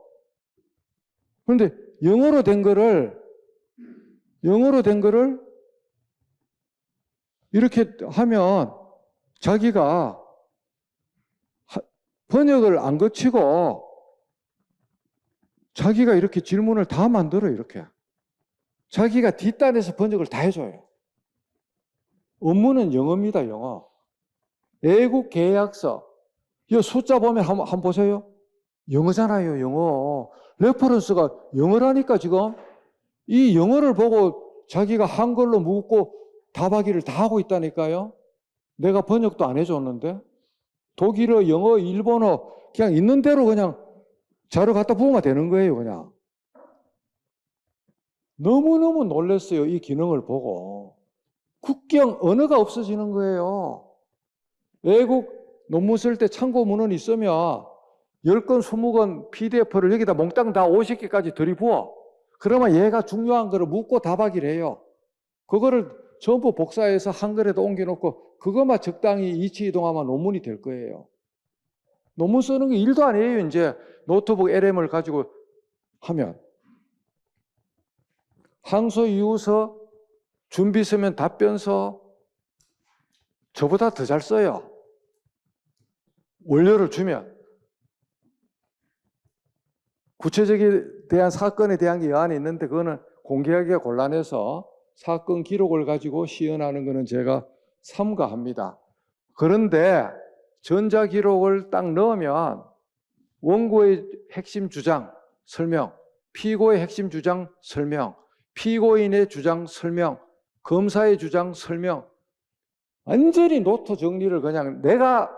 그런데 영어로 된 거를 이렇게 하면 자기가 번역을 안 거치고 자기가 이렇게 질문을 다 만들어요, 이렇게. 자기가 뒷단에서 번역을 다 해줘요. 업무는 영어입니다, 영어. 외국 계약서. 이 숫자 보면 한번 보세요. 영어잖아요, 영어. 레퍼런스가 영어라니까 지금. 이 영어를 보고 자기가 한글로 묻고 답하기를 다 하고 있다니까요. 내가 번역도 안 해줬는데. 독일어, 영어, 일본어 그냥 있는 대로 그냥 자료 갖다 부으면 되는 거예요, 그냥. 너무너무 놀랐어요, 이 기능을 보고. 국경 언어가 없어지는 거예요. 외국 논문 쓸 때 참고 문헌 있으면 10건, 20건 PDF를 여기다 몽땅 다 50개까지 들이부어. 그러면 얘가 중요한 거를 묻고 답하기를 해요. 그거를 전부 복사해서 한글에도 옮겨놓고 그것만 적당히 이치 이동하면 논문이 될 거예요. 논문 쓰는 게 일도 아니에요, 이제. 노트북 LM을 가지고 하면. 항소 이유서, 준비 서면 답변서, 저보다 더 잘 써요. 원료를 주면. 구체적에 대한 사건에 대한 게 여안에 있는데 그거는 공개하기가 곤란해서 사건 기록을 가지고 시연하는 것은 제가 삼가합니다. 그런데 전자기록을 딱 넣으면 원고의 핵심 주장 설명, 피고의 핵심 주장 설명, 피고인의 주장 설명, 검사의 주장 설명, 완전히 노트 정리를 그냥 내가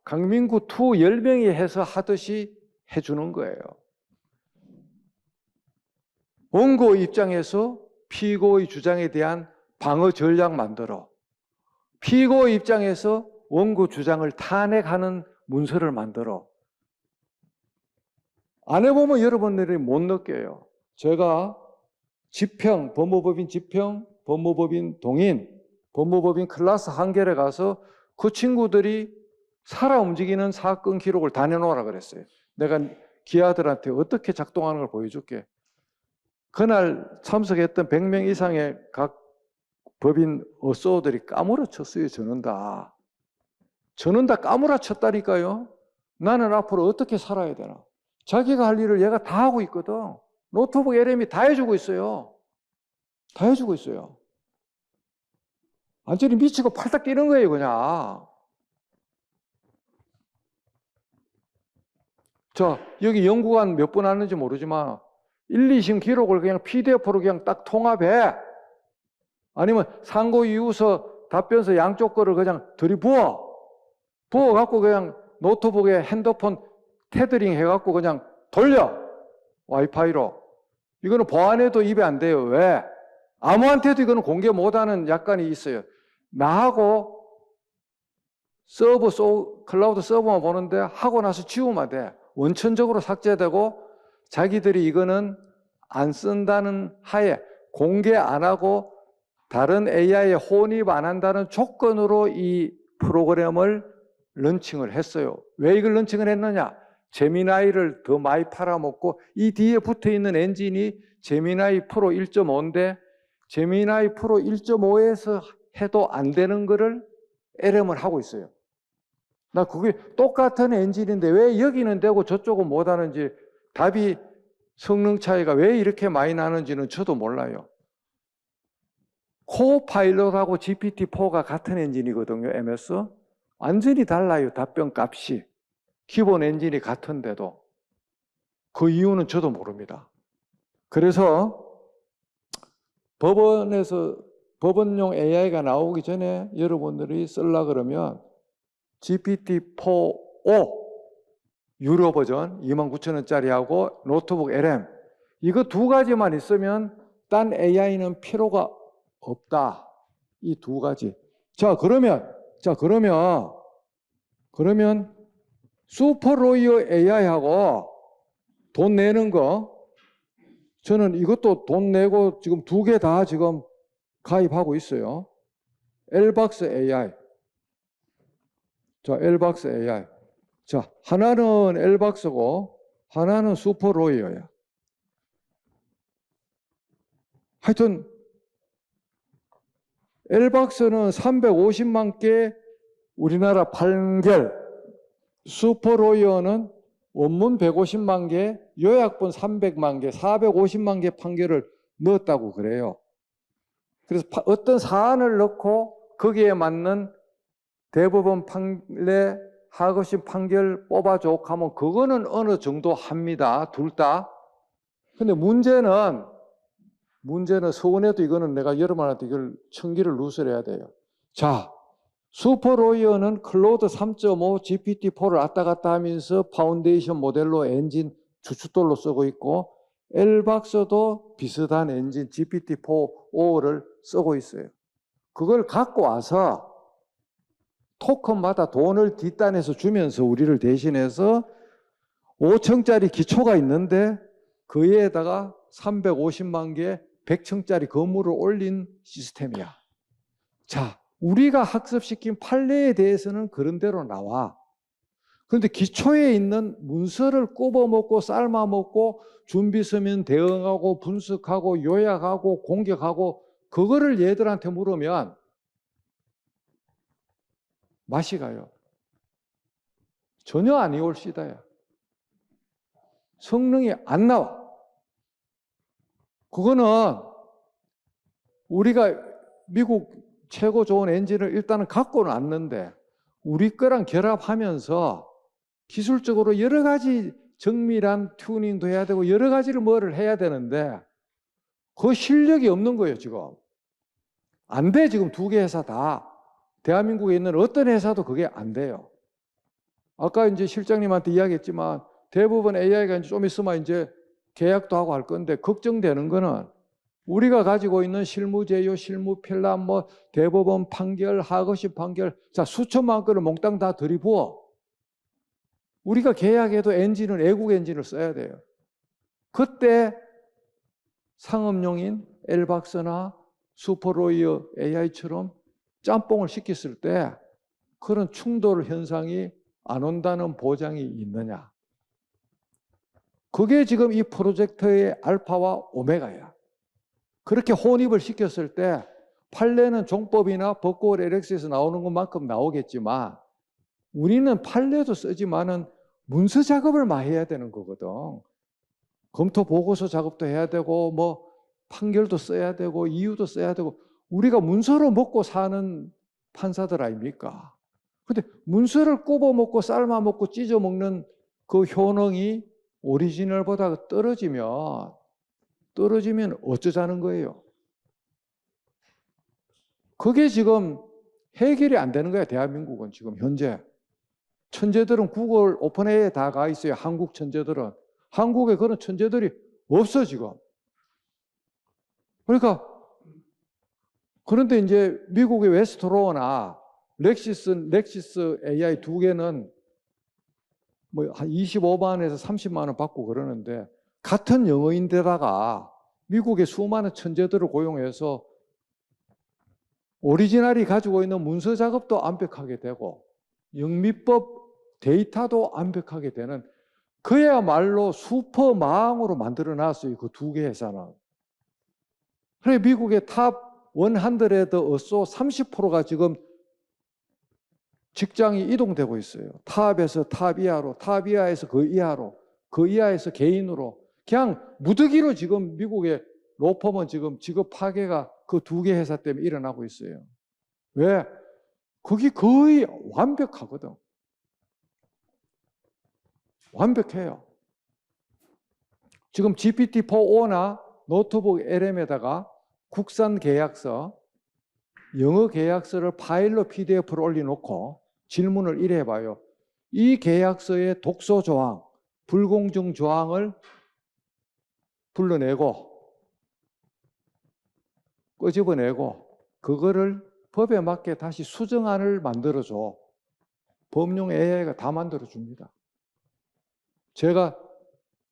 강민구 2 10명이 해서 하듯이 해주는 거예요. 원고 입장에서 피고의 주장에 대한 방어 전략 만들어, 피고 입장에서 원고 주장을 탄핵하는 문서를 만들어. 안 해보면 여러분들이 못 느껴요. 제가 지평, 법무법인 지평, 법무법인 동인, 법무법인 클래스 한결에 가서 그 친구들이 살아 움직이는 사건 기록을 다 내놓으라 그랬어요. 내가 기아들한테 어떻게 작동하는 걸 보여줄게. 그날 참석했던 100명 이상의 각 법인 어쏘들이 까무러쳤어요. 저는 다 까무러쳤다니까요. 나는 앞으로 어떻게 살아야 되나. 자기가 할 일을 얘가 다 하고 있거든. 노트북 LM이 다 해주고 있어요. 다 해주고 있어요. 완전히 미치고 팔딱 뛰는 거예요, 그냥. 자, 여기 연구관 몇 분 하는지 모르지만 1, 2심 기록을 그냥 PDF로 그냥 딱 통합해. 아니면 상고 이유서, 답변서 양쪽 거를 그냥 들이부어. 부어갖고 그냥 노트북에 핸드폰 테더링 해갖고 그냥 돌려. 와이파이로. 이거는 보안해도 입에 안 돼요. 왜? 아무한테도 이거는 공개 못하는 약관이 있어요. 나하고 클라우드 서버만 보는데 하고 나서 지우면 돼. 원천적으로 삭제되고 자기들이 이거는 안 쓴다는 하에 공개 안 하고 다른 AI에 혼입 안 한다는 조건으로 이 프로그램을 런칭을 했어요. 왜 이걸 런칭을 했느냐? 제미나이를 더 많이 팔아먹고 이 뒤에 붙어 있는 엔진이 제미나이 프로 1.5인데 제미나이 프로 1.5에서 해도 안 되는 거를 LM을 하고 있어요. 나 그게 똑같은 엔진인데 왜 여기는 되고 저쪽은 못 하는지 답이 성능 차이가 왜 이렇게 많이 나는지는 저도 몰라요. 코파일럿하고 GPT-4가 같은 엔진이거든요, MS. 완전히 달라요, 답변 값이. 기본 엔진이 같은데도. 그 이유는 저도 모릅니다. 그래서 법원용 AI가 나오기 전에 여러분들이 쓰려고 그러면 GPT-4o 유료 버전 29,000원짜리하고 노트북 LM 이거 두 가지만 있으면 딴 AI는 필요가 없다. 이 두 가지. 그러면 슈퍼로이어 AI하고 돈 내는 거 저는 이것도 돈 내고 지금 두 개 다 지금 가입하고 있어요. 엘박스 AI. 엘박스 AI. 하나는 엘박스고 하나는 슈퍼로이어야. 하여튼 엘박스는 350만 개 우리나라 판결, 슈퍼로이어는 원문 150만 개, 요약본 300만 개, 450만 개 판결을 넣었다고 그래요. 그래서 어떤 사안을 넣고 거기에 맞는 대법원 판례, 하급심 판결 뽑아줘 하면 그거는 어느 정도 합니다. 둘 다. 근데 문제는 서원에도 이거는 내가 여러분한테 이걸 청기를 누설해야 돼요. 슈퍼로이어는 클로드 3.5 GPT-4를 왔다 갔다 하면서 파운데이션 모델로 엔진 주춧돌로 쓰고 있고 엘박스도 비슷한 엔진 GPT-4O를 쓰고 있어요. 그걸 갖고 와서 토큰마다 돈을 뒷단에서 주면서 우리를 대신해서 5층짜리 기초가 있는데 그 위에다가 350만 개 100층짜리 건물을 올린 시스템이야. 우리가 학습시킨 판례에 대해서는 그런 대로 나와. 그런데 기초에 있는 문서를 꼽아먹고 삶아먹고 준비서면 대응하고 분석하고 요약하고 공격하고 그거를 얘들한테 물으면 맛이 가요. 전혀 아니올 시다야. 성능이 안 나와. 그거는 우리가 미국 최고 좋은 엔진을 일단은 갖고는 왔는데 우리 거랑 결합하면서 기술적으로 여러 가지 정밀한 튜닝도 해야 되고 여러 가지를 뭐를 해야 되는데 그 실력이 없는 거예요, 지금. 안 돼, 지금 두 개 회사 다. 대한민국에 있는 어떤 회사도 그게 안 돼요. 아까 이제 실장님한테 이야기했지만 대부분 AI가 좀 있으면 이제 계약도 하고 할 건데 걱정되는 거는 우리가 가지고 있는 실무제요, 실무필람, 대법원 판결, 하급심 판결, 수천만 건을 몽땅 다 들이부어. 우리가 계약해도 엔진은 애국 엔진을 써야 돼요. 그때 상업용인 엘박스나 슈퍼로이어 AI처럼 짬뽕을 시켰을 때 그런 충돌 현상이 안 온다는 보장이 있느냐. 그게 지금 이 프로젝트의 알파와 오메가야. 그렇게 혼입을 시켰을 때 판례는 종법이나 법고월 LX에서 나오는 것만큼 나오겠지만 우리는 판례도 쓰지만은 문서 작업을 많이 해야 되는 거거든. 검토 보고서 작업도 해야 되고 판결도 써야 되고 이유도 써야 되고 우리가 문서로 먹고 사는 판사들 아닙니까? 근데 문서를 꼽아 먹고 삶아 먹고 찢어 먹는 그 효능이 오리지널보다 떨어지면 어쩌자는 거예요? 그게 지금 해결이 안 되는 거야, 대한민국은 지금 현재. 천재들은 구글 오픈AI에 다 가 있어요, 한국 천재들은. 한국에 그런 천재들이 없어, 지금. 그러니까 그런데 이제 미국의 웨스트로어나 렉시스 AI 두 개는 뭐 한 25만에서 30만 원 받고 그러는데 같은 영어인데다가 미국의 수많은 천재들을 고용해서 오리지널이 가지고 있는 문서 작업도 완벽하게 되고 영미법 데이터도 완벽하게 되는 그야말로 슈퍼망으로 만들어 놨어요. 그 두 개 회사는. 그래 미국의 탑 100에 어쏘 30%가 지금 직장이 이동되고 있어요. 탑에서 탑 이하로, 탑 이하에서 그 이하로, 그 이하에서 개인으로. 그냥 무더기로 지금 미국의 로펌은 지금 직업 파괴가 그 두 개 회사 때문에 일어나고 있어요. 왜? 그게 거의 완벽하거든. 완벽해요. 지금 GPT-4o나 노트북 LM에다가 국산 계약서, 영어 계약서를 파일로 PDF로 올려놓고 질문을 이래 해봐요. 이 계약서의 독소 조항, 불공정 조항을 불러내고 끄집어내고 그거를 법에 맞게 다시 수정안을 만들어줘. 법용 AI가 다 만들어줍니다. 제가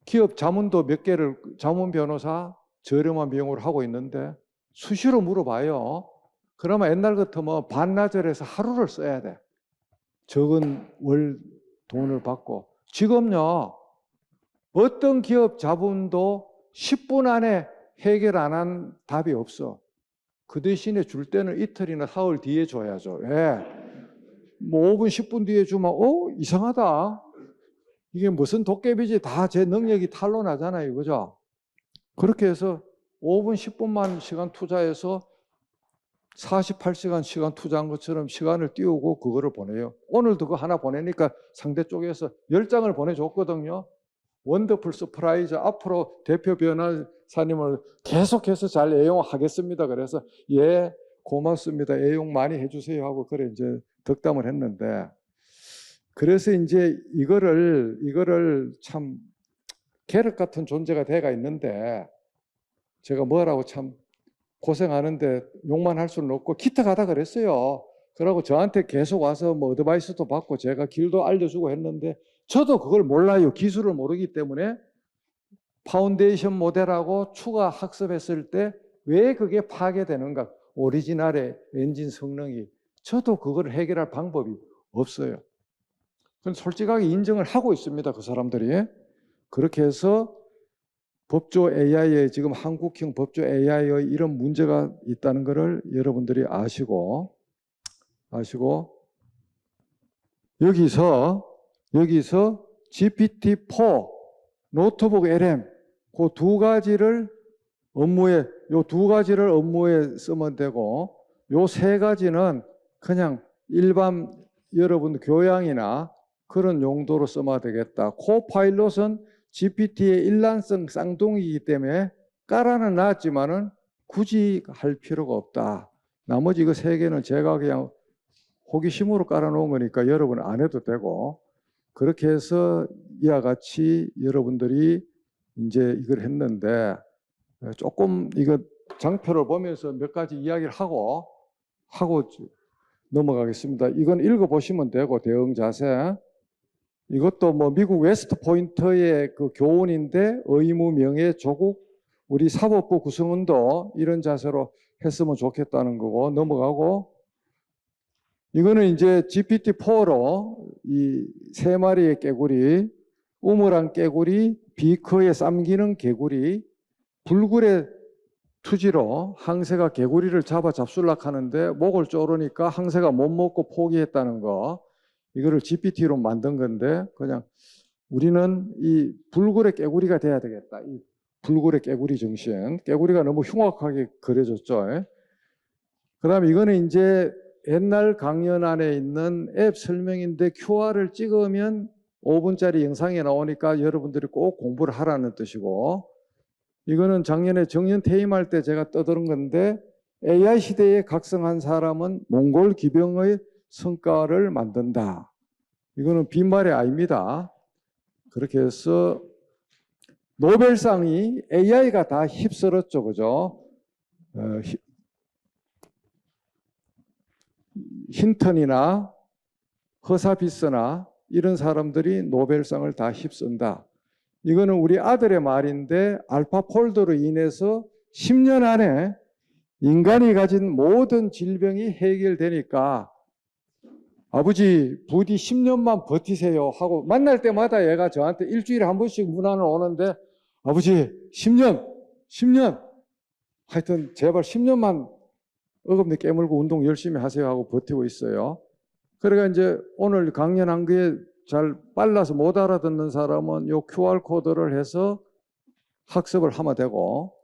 기업 자문도 몇 개를 자문 변호사 저렴한 비용으로 하고 있는데 수시로 물어봐요. 그러면 옛날 같으면 반나절에서 하루를 써야 돼. 적은 월 돈을 받고. 지금요, 어떤 기업 자본도 10분 안에 해결 안 한 답이 없어. 그 대신에 줄 때는 이틀이나 사흘 뒤에 줘야죠. 왜? 뭐 5분, 10분 뒤에 주면, 이상하다. 이게 무슨 도깨비지 다 제 능력이 탄로나잖아요. 그죠? 그렇게 해서 5분, 10분만 시간 투자해서 48시간 시간 투자한 것처럼 시간을 띄우고 그거를 보내요. 오늘도 그거 하나 보내니까 상대 쪽에서 10장을 보내줬거든요. 원더풀 서프라이즈 앞으로 대표 변호사님을 계속해서 잘 애용하겠습니다. 그래서 예 고맙습니다. 애용 많이 해주세요 하고 그래 이제 덕담을 했는데 그래서 이제 이거를 참 계륵 같은 존재가 돼가 있는데 제가 뭐라고 참 고생하는데 욕만 할 수는 없고 기타 가다 그랬어요. 그러고 저한테 계속 와서 뭐 어드바이스도 받고 제가 길도 알려주고 했는데 저도 그걸 몰라요. 기술을 모르기 때문에 파운데이션 모델하고 추가 학습했을 때 왜 그게 파괴되는가? 오리지널의 엔진 성능이 저도 그걸 해결할 방법이 없어요. 그건 솔직하게 인정을 하고 있습니다. 그 사람들이. 그렇게 해서 법조 AI에 지금 한국형 법조 AI의 이런 문제가 있다는 것을 여러분들이 아시고 여기서 GPT-4 노트북 LM 그 두 가지를 업무에 쓰면 되고 요 세 가지는 그냥 일반 여러분 교양이나 그런 용도로 쓰면 되겠다. 코파일럿은 GPT의 일란성 쌍둥이이기 때문에 깔아는 놨지만은 굳이 할 필요가 없다. 나머지 그 세 개는 제가 그냥 호기심으로 깔아놓은 거니까 여러분 안 해도 되고 그렇게 해서 이와 같이 여러분들이 이제 이걸 했는데 조금 이거 장표를 보면서 몇 가지 이야기를 하고 넘어가겠습니다. 이건 읽어보시면 되고 대응 자세. 이것도 뭐 미국 웨스트 포인트의 그 교훈인데 의무 명예 조국 우리 사법부 구성원도 이런 자세로 했으면 좋겠다는 거고 넘어가고 이거는 이제 GPT-4로 이 세 마리의 개구리 우물안 개구리 비커에 쌈기는 개구리 불굴의 투지로 항새가 개구리를 잡아 잡술락 하는데 목을 조르니까 항새가 못 먹고 포기했다는 거 이거를 GPT로 만든 건데 그냥 우리는 이 불굴의 깨구리가 돼야 되겠다. 이 불굴의 깨구리 정신. 깨구리가 너무 흉악하게 그려졌죠. 그 다음에 이거는 이제 옛날 강연 안에 있는 앱 설명인데 QR을 찍으면 5분짜리 영상이 나오니까 여러분들이 꼭 공부를 하라는 뜻이고 이거는 작년에 정년 퇴임할 때 제가 떠드는 건데 AI 시대에 각성한 사람은 몽골 기병의 성과를 만든다. 이거는 빈말이 아닙니다. 그렇게 해서 노벨상이 AI가 다 휩쓸었죠. 그죠? 힌턴이나 허사비스나 이런 사람들이 노벨상을 다 휩쓴다. 이거는 우리 아들의 말인데 알파폴더로 인해서 10년 안에 인간이 가진 모든 질병이 해결되니까 아버지 부디 10년만 버티세요 하고 만날 때마다 얘가 저한테 일주일에 한 번씩 문안을 오는데 아버지 10년 하여튼 제발 10년만 어금니 깨물고 운동 열심히 하세요 하고 버티고 있어요. 그러니까 이제 오늘 강연한 게 잘 빨라서 못 알아듣는 사람은 요 QR코드를 해서 학습을 하면 되고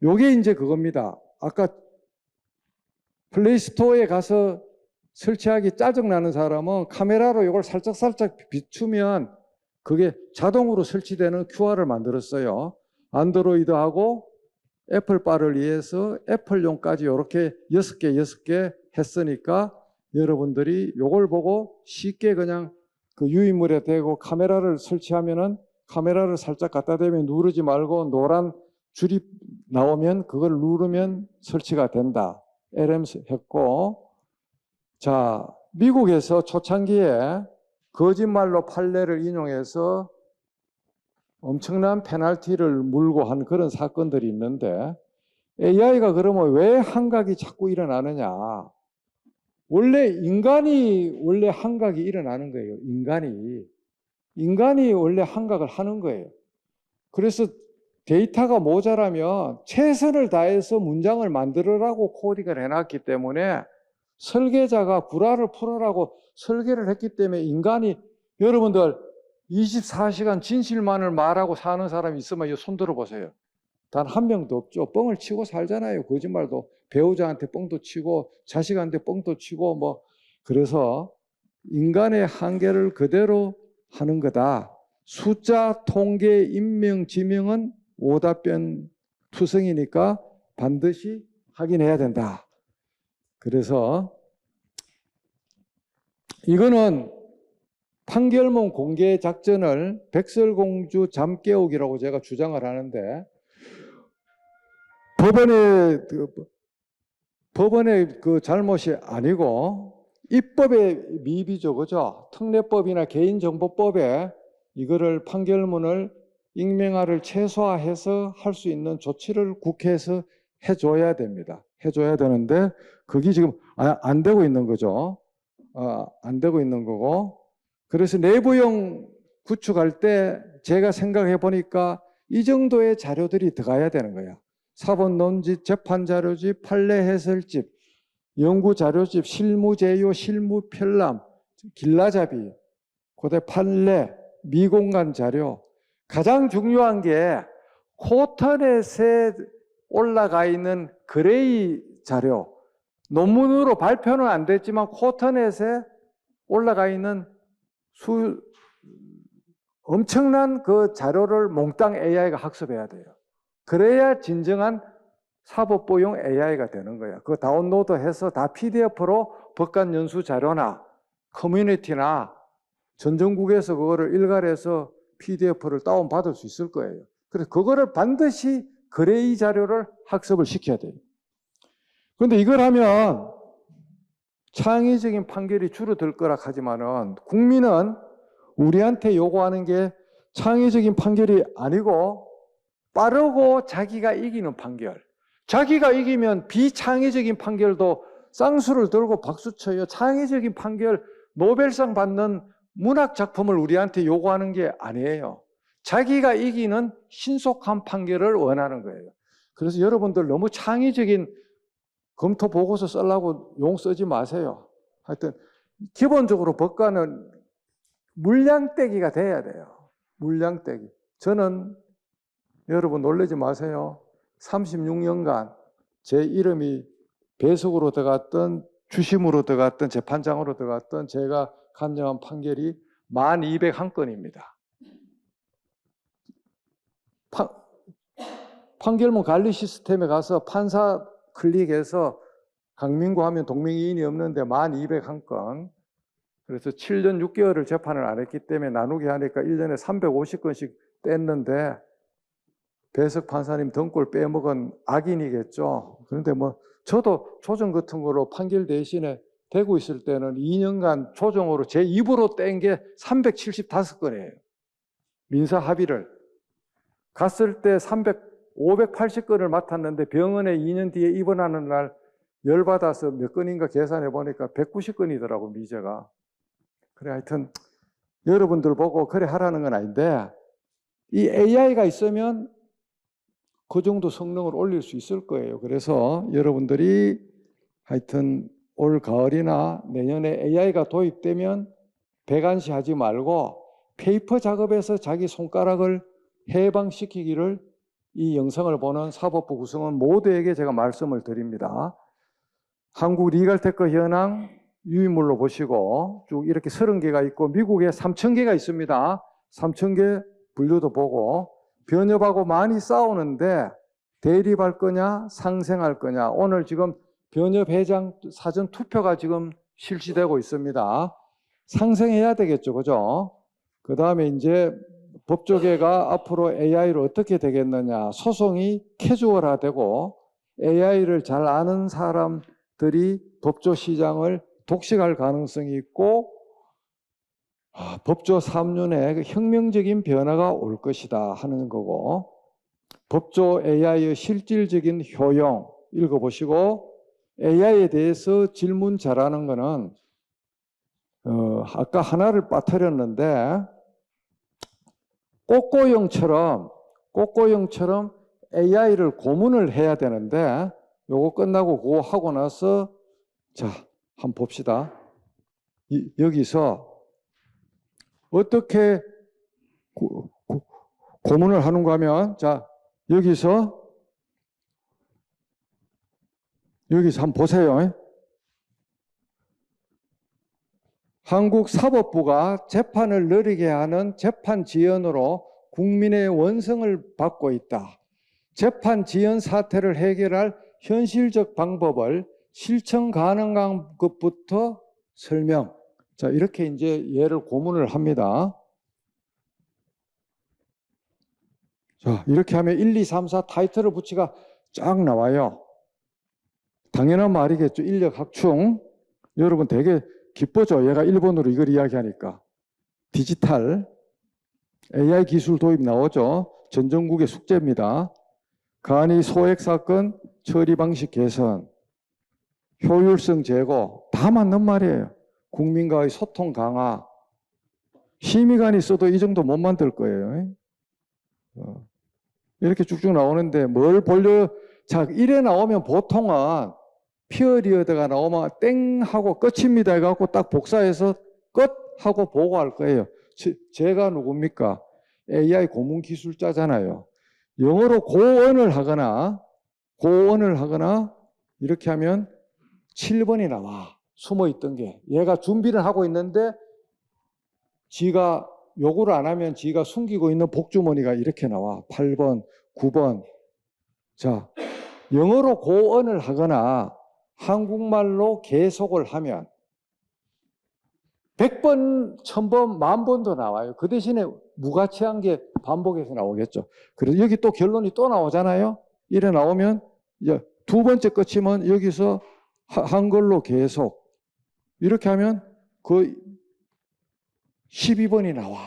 요게 이제 그겁니다. 아까 플레이스토어에 가서 설치하기 짜증나는 사람은 카메라로 이걸 살짝 비추면 그게 자동으로 설치되는 QR을 만들었어요. 안드로이드하고 애플바를 위해서 애플용까지 이렇게 6개 했으니까 여러분들이 이걸 보고 쉽게 그냥 그 유인물에 대고 카메라를 설치하면은 카메라를 살짝 갖다 대면 누르지 말고 노란 줄이 나오면 그걸 누르면 설치가 된다. LM 했고, 자, 미국에서 초창기에 거짓말로 판례를 인용해서 엄청난 페널티를 물고 한 그런 사건들이 있는데 AI가 그러면 왜 환각이 자꾸 일어나느냐? 원래 인간이 원래 환각이 일어나는 거예요. 인간이 원래 환각을 하는 거예요. 그래서 데이터가 모자라면 최선을 다해서 문장을 만들으라고 코딩을 해놨기 때문에 설계자가 불화를 풀어라고 설계를 했기 때문에 인간이 여러분들 24시간 진실만을 말하고 사는 사람이 있으면 손 들어보세요. 단 한 명도 없죠. 뻥을 치고 살잖아요. 거짓말도 배우자한테 뻥도 치고 자식한테 뻥도 치고 뭐 그래서 인간의 한계를 그대로 하는 거다. 숫자, 통계, 인명, 지명은 오답변 투성이니까 반드시 확인해야 된다. 그래서 이거는 판결문 공개 작전을 백설공주 잠 깨우기라고 제가 주장을 하는데 법원의 그 잘못이 아니고 입법의 미비죠, 그죠? 특례법이나 개인정보법에 이거를 판결문을 익명화를 최소화해서 할 수 있는 조치를 국회에서 해줘야 됩니다. 해줘야 되는데 그게 지금 안 되고 있는 거죠. 안 되고 있는 거고. 그래서 내부용 구축할 때 제가 생각해 보니까 이 정도의 자료들이 들어가야 되는 거야. 사법논집, 재판자료집, 판례해설집, 연구자료집, 실무제요, 실무편람, 길라잡이, 고대 판례, 미공간 자료. 가장 중요한 게 코터넷에 올라가 있는 그레이 자료. 논문으로 발표는 안 됐지만 코터넷에 올라가 있는 엄청난 그 자료를 몽땅 AI가 학습해야 돼요. 그래야 진정한 사법부용 AI가 되는 거야. 그거 다운로드해서 다 PDF로 법관 연수 자료나 커뮤니티나 전 전국에서 그거를 일괄해서 PDF를 다운받을 수 있을 거예요. 그래서 그거를 반드시 그레이 자료를 학습을 시켜야 돼요. 그런데 이걸 하면 창의적인 판결이 줄어들 거라 하지만은 국민은 우리한테 요구하는 게 창의적인 판결이 아니고 빠르고 자기가 이기는 판결. 자기가 이기면 비창의적인 판결도 쌍수를 들고 박수쳐요. 창의적인 판결, 노벨상 받는 문학 작품을 우리한테 요구하는 게 아니에요. 자기가 이기는 신속한 판결을 원하는 거예요. 그래서 여러분들 너무 창의적인 검토 보고서 쓰려고 용 쓰지 마세요. 하여튼 기본적으로 법관은 물량떼기가 돼야 돼요. 물량떼기. 저는 여러분 놀라지 마세요. 36년간 제 이름이 배석으로 들어갔던 주심으로 들어갔던 재판장으로 들어갔던 제가 간정한 판결이 1201건입니다. 판결문 관리 시스템에 가서 판사 클릭해서 강민구 하면 동명이인이 없는데 1201건. 그래서 7년 6개월을 재판을 안 했기 때문에 나누기 하니까 1년에 350건씩 뗐는데 배석 판사님 등골 빼먹은 악인이겠죠. 그런데 뭐 저도 조정 같은 거로 판결 대신에 되고 있을 때는 2년간 조정으로 제 입으로 뗀 게 375건이에요. 민사 합의를. 갔을 때 580건을 맡았는데 병원에 2년 뒤에 입원하는 날 열받아서 몇 건인가 계산해 보니까 190건이더라고, 미제가. 그래, 하여튼 여러분들 보고 그래 하라는 건 아닌데, 이 AI가 있으면 그 정도 성능을 올릴 수 있을 거예요. 그래서 여러분들이 하여튼 올 가을이나 내년에 AI가 도입되면 배관시하지 말고 페이퍼 작업에서 자기 손가락을 해방시키기를 이 영상을 보는 사법부 구성원 모두에게 제가 말씀을 드립니다. 한국 리갈테크 현황 유인물로 보시고 쭉 이렇게 30개가 있고 미국에 3,000개가 있습니다. 3,000개 분류도 보고 변협하고 많이 싸우는데 대립할 거냐 상생할 거냐, 오늘 지금 변협 회장 사전 투표가 지금 실시되고 있습니다. 상생해야 되겠죠, 그죠? 그 다음에 이제 법조계가 앞으로 AI로 어떻게 되겠느냐, 소송이 캐주얼화되고 AI를 잘 아는 사람들이 법조 시장을 독식할 가능성이 있고 법조 3년에 혁명적인 변화가 올 것이다 하는 거고, 법조 AI의 실질적인 효용 읽어보시고, AI에 대해서 질문 잘하는 거는 아까 하나를 빠뜨렸는데 꼬꼬형처럼 AI를 고문을 해야 되는데, 요거 끝나고 그거 하고 나서 자 한번 봅시다. 여기서 어떻게 고문을 하는가 하면, 자 여기서 한번 보세요. 한국 사법부가 재판을 느리게 하는 재판 지연으로 국민의 원성을 받고 있다. 재판 지연 사태를 해결할 현실적 방법을 실천 가능한 것부터 설명. 자, 이렇게 이제 얘를 고문을 합니다. 자, 이렇게 하면 1, 2, 3, 4 타이틀을 붙이가 쫙 나와요. 당연한 말이겠죠. 인력 확충. 여러분 되게 기뻐져. 얘가 일본어로 이걸 이야기하니까. 디지털 AI 기술 도입 나오죠. 전 전국의 숙제입니다. 간이 소액 사건 처리 방식 개선, 효율성 제고, 다 맞는 말이에요. 국민과의 소통 강화. 심의관이 써도 이 정도 못 만들 거예요. 이렇게 쭉쭉 나오는데 뭘 자, 이래 나오면 보통은 피어리어드가 나오면 땡 하고 끝입니다 해갖고 딱 복사해서 끝 하고 보고할 거예요. 제가 누굽니까? AI 고문 기술자잖아요. 영어로 고언을 하거나 이렇게 하면 7번이 나와. 숨어 있던 게. 얘가 준비를 하고 있는데 지가 요구를 안 하면 지가 숨기고 있는 복주머니가 이렇게 나와. 8번, 9번. 자, 영어로 고언을 하거나 한국말로 계속을 하면 100번, 1000번, 10,000번도 나와요. 그 대신에 무가치한 게 반복해서 나오겠죠. 그래서 여기 또 결론이 또 나오잖아요. 이래 나오면 이제 두 번째 끝이면 여기서 한글로 계속 이렇게 하면 그 12번이 나와.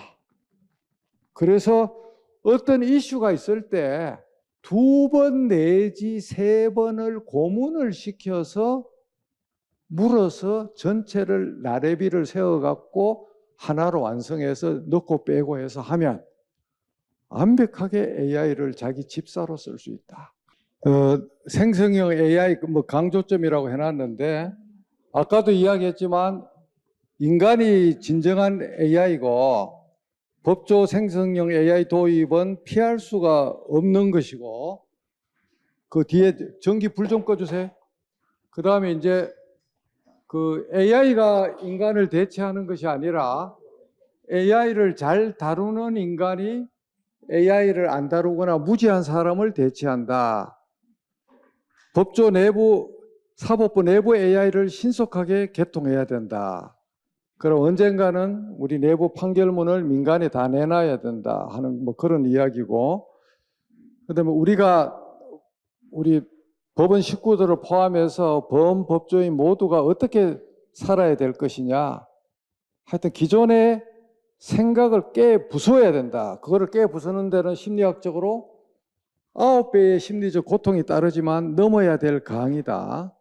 그래서 어떤 이슈가 있을 때 2번 내지 3번을 고문을 시켜서 물어서 전체를 나래비를 세워갖고 하나로 완성해서 넣고 빼고 해서 하면 완벽하게 AI를 자기 집사로 쓸 수 있다. 생성형 AI 뭐 강조점이라고 해놨는데, 아까도 이야기했지만 인간이 진정한 AI고 법조 생성형 AI 도입은 피할 수가 없는 것이고, 그 뒤에 전기 불 좀 꺼주세요. 그 다음에 이제 그 AI가 인간을 대체하는 것이 아니라 AI를 잘 다루는 인간이 AI를 안 다루거나 무지한 사람을 대체한다. 법조 내부, 사법부 내부 AI를 신속하게 개통해야 된다. 그럼 언젠가는 우리 내부 판결문을 민간에 다 내놔야 된다 하는 뭐 그런 이야기고, 그다음에 우리 법원 식구들을 포함해서 범법조인 모두가 어떻게 살아야 될 것이냐. 하여튼 기존의 생각을 깨 부숴야 된다. 그거를 깨 부수는 데는 심리학적으로 9배의 심리적 고통이 따르지만 넘어야 될 강이다.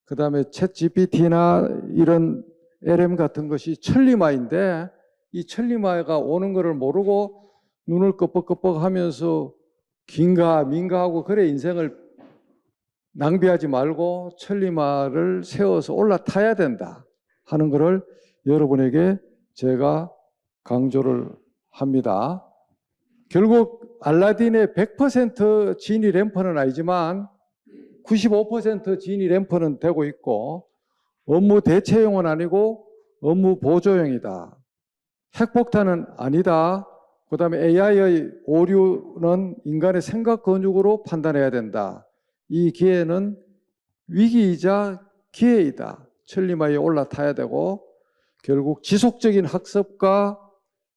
그 다음에 챗 GPT나 이런 LM 같은 것이 천리마인데 이 천리마가 오는 것을 모르고 눈을 끄뻑끄뻑 하면서 긴가 민가하고 그래 인생을 낭비하지 말고 천리마를 세워서 올라타야 된다 하는 것을 여러분에게 제가 강조를 합니다. 결국 알라딘의 100% 지니 램프는 아니지만 95% 지니 램프는 되고 있고 업무 대체용은 아니고 업무 보조용이다. 핵폭탄은 아니다. 그 다음에 AI의 오류는 인간의 생각 근육으로 판단해야 된다. 이 기회는 위기이자 기회이다. 천리마에 올라타야 되고 결국 지속적인 학습과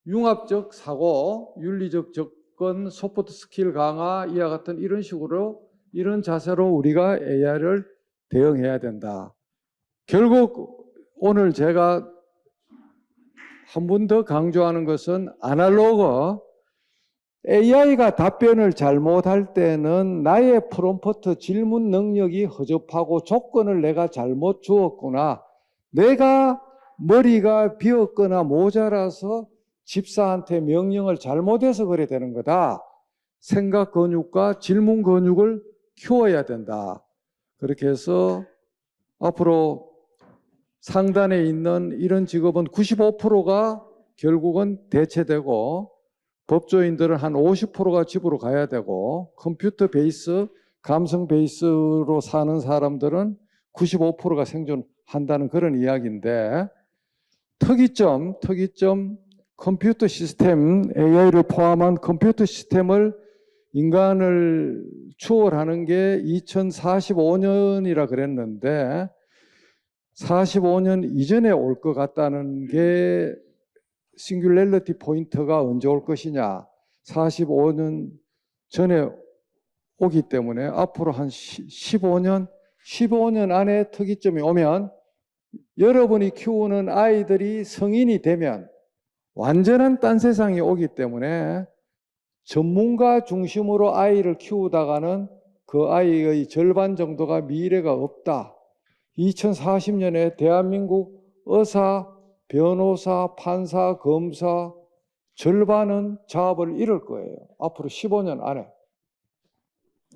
융합적 사고, 윤리적 접근, 소프트 스킬 강화 이와 같은 이런 식으로 이런 자세로 우리가 AI를 대응해야 된다. 결국 오늘 제가 한 번 더 강조하는 것은 아날로그 AI가 답변을 잘못할 때는 나의 프롬프트 질문 능력이 허접하고 조건을 내가 잘못 주었구나. 내가 머리가 비었거나 모자라서 집사한테 명령을 잘못해서 그래 되는 거다. 생각 근육과 질문 근육을 키워야 된다. 그렇게 해서 앞으로 상단에 있는 이런 직업은 95%가 결국은 대체되고 법조인들은 한 50%가 집으로 가야 되고 컴퓨터 베이스, 감성 베이스로 사는 사람들은 95%가 생존한다는 그런 이야기인데 특이점 컴퓨터 시스템, AI를 포함한 컴퓨터 시스템을 인간을 추월하는 게 2045년이라 그랬는데 45년 이전에 올 것 같다는 게 싱귤레리티 포인트가 언제 올 것이냐 45년 전에 오기 때문에 앞으로 한 15년 안에 특이점이 오면 여러분이 키우는 아이들이 성인이 되면 완전한 딴 세상이 오기 때문에 전문가 중심으로 아이를 키우다가는 그 아이의 절반 정도가 미래가 없다. 2040년에 대한민국 의사, 변호사, 판사, 검사 절반은 작업을 잃을 거예요. 앞으로 15년 안에.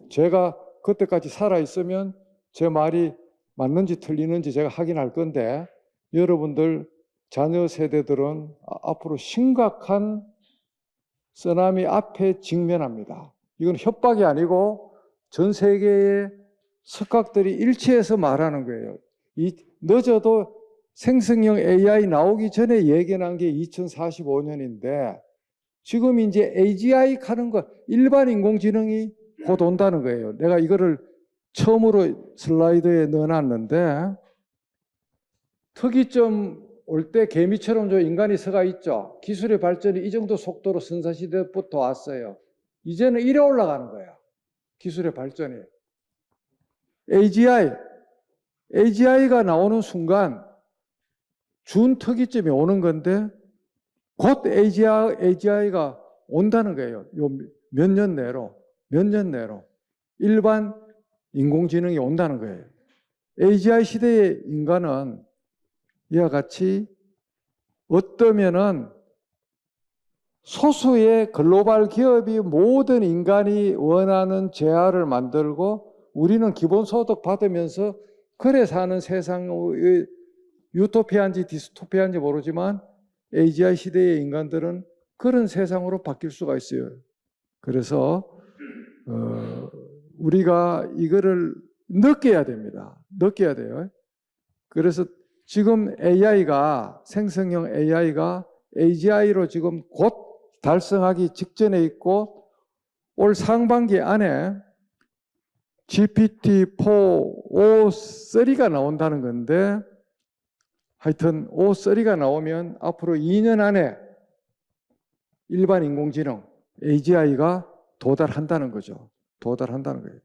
제가 그때까지 살아있으면 제 말이 맞는지 틀리는지 제가 확인할 건데 여러분들 자녀 세대들은 앞으로 심각한 쓰나미 앞에 직면합니다. 이건 협박이 아니고 전 세계의 석학들이 일치해서 말하는 거예요. 늦어도 생성형 AI 나오기 전에 예견한 게 2045년인데 지금 이제 AGI 하는 거 일반 인공지능이 곧 온다는 거예요. 내가 이거를 처음으로 슬라이드에 넣어놨는데 특이점 올 때 개미처럼 저 인간이 서가 있죠. 기술의 발전이 이 정도 속도로 선사시대부터 왔어요. 이제는 이래 올라가는 거야. 기술의 발전이. AGI가 나오는 순간 준 특이점이 오는 건데 곧 AGI가 온다는 거예요. 요 몇 년 내로 일반 인공지능이 온다는 거예요. AGI 시대의 인간은 이와 같이 어떠면은 소수의 글로벌 기업이 모든 인간이 원하는 재화를 만들고 우리는 기본소득 받으면서 그래 사는 세상의 유토피아인지 디스토피아인지 모르지만 AGI 시대의 인간들은 그런 세상으로 바뀔 수가 있어요. 그래서 우리가 이거를 느껴야 됩니다. 느껴야 돼요. 그래서 지금 AI가 생성형 AI가 AGI로 지금 곧 달성하기 직전에 있고 올 상반기 안에 GPT-4 O3가 나온다는 건데 하여튼 O3가 나오면 앞으로 2년 안에 일반 인공지능 AGI가 도달한다는 거죠. 도달한다는 거예요.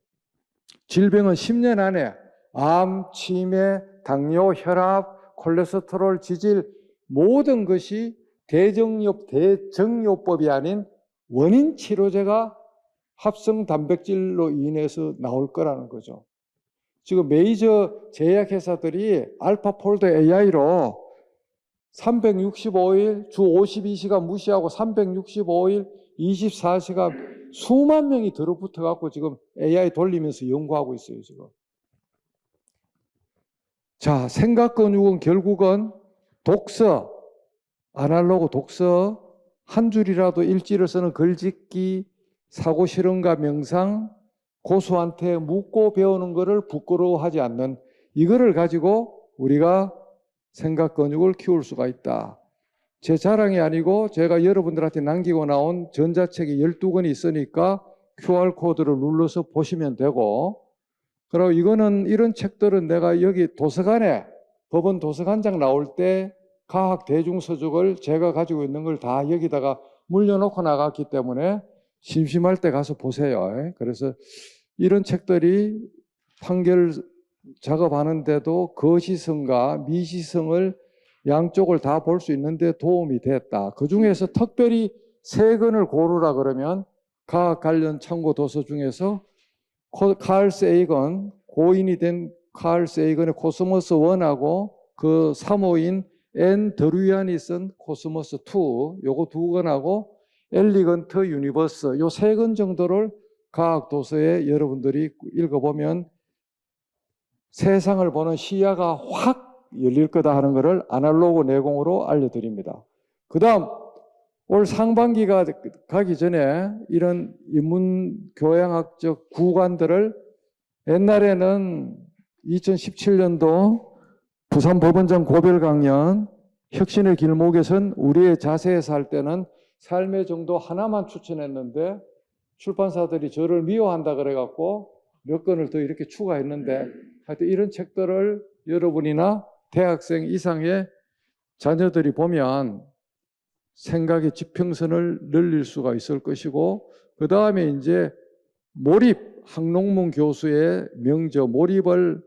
질병은 10년 안에 암, 치매, 당뇨, 혈압, 콜레스테롤, 지질 모든 것이 대정요법이 아닌 원인 치료제가 합성 단백질로 인해서 나올 거라는 거죠. 지금 메이저 제약회사들이 알파폴드 AI로 365일 주 52시간 무시하고 365일 24시간 수만 명이 들어붙어 갖고 지금 AI 돌리면서 연구하고 있어요, 지금. 자, 생각 근육은 결국은 독서, 아날로그 독서, 한 줄이라도 일지를 쓰는 글짓기, 사고 실험과 명상, 고수한테 묻고 배우는 것을 부끄러워하지 않는 이거를 가지고 우리가 생각 근육을 키울 수가 있다. 제 자랑이 아니고 제가 여러분들한테 남기고 나온 전자책이 12권이 있으니까 QR코드를 눌러서 보시면 되고, 그리고 이런 책들은 내가 여기 도서관에 법원 도서관장 나올 때 과학 대중서적을 제가 가지고 있는 걸 다 여기다가 물려놓고 나갔기 때문에 심심할 때 가서 보세요. 그래서 이런 책들이 판결 작업하는데도 거시성과 미시성을 양쪽을 다 볼 수 있는데 도움이 됐다. 그 중에서 특별히 3권을 고르라 그러면 과학 관련 참고 도서 중에서 칼 세이건, 고인이 된 칼 세이건의 코스모스 1하고 그 3호인 앤 드루이안이 쓴 코스모스 2, 요거 2권하고 엘리건트 유니버스 요 3권 정도를 과학 도서에 여러분들이 읽어보면 세상을 보는 시야가 확 열릴 거다 하는 것을 아날로그 내공으로 알려드립니다. 그 다음 올 상반기가 가기 전에 이런 인문교양학적 구간들을 옛날에는 2017년도 부산법원장 고별 강연 혁신의 길목에선 우리의 자세에서 할 때는 삶의 정도 하나만 추천했는데 출판사들이 저를 미워한다 그래갖고 몇 권을 더 이렇게 추가했는데 하여튼 이런 책들을 여러분이나 대학생 이상의 자녀들이 보면 생각의 지평선을 늘릴 수가 있을 것이고, 그 다음에 이제 몰입, 항농문 교수의 명저 몰입을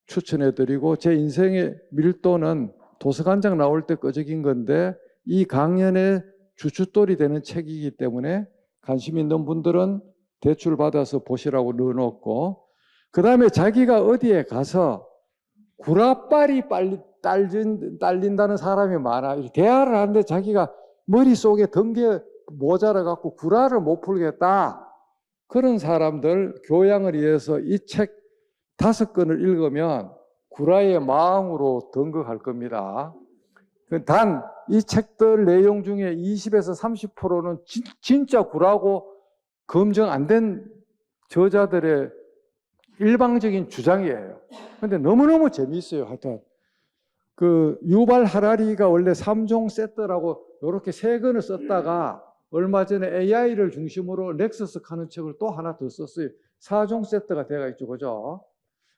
추천해드리고, 제 인생의 밀도는 도서관장 나올 때 끄적인 건데 이 강연의 주춧돌이 되는 책이기 때문에 관심 있는 분들은 대출 받아서 보시라고 넣어놓고, 그 다음에 자기가 어디에 가서 구라빨이 딸린다는 사람이 많아. 대화를 하는데 자기가 머릿속에 덩게 모자라 갖고 구라를 못 풀겠다. 그런 사람들 교양을 위해서 이 책 5권을 읽으면 구라의 마음으로 등극할 겁니다. 단 이 책들 내용 중에 20에서 30%는 진짜 구라고 검증 안 된 저자들의 일방적인 주장이에요. 근데 너무너무 재미있어요. 하여튼 그 유발 하라리가 원래 3종 세트라고 이렇게 3권을 썼다가 얼마 전에 AI를 중심으로 렉서스 하는 책을 또 하나 더 썼어요. 4종 세트가 되어 있죠. 그죠?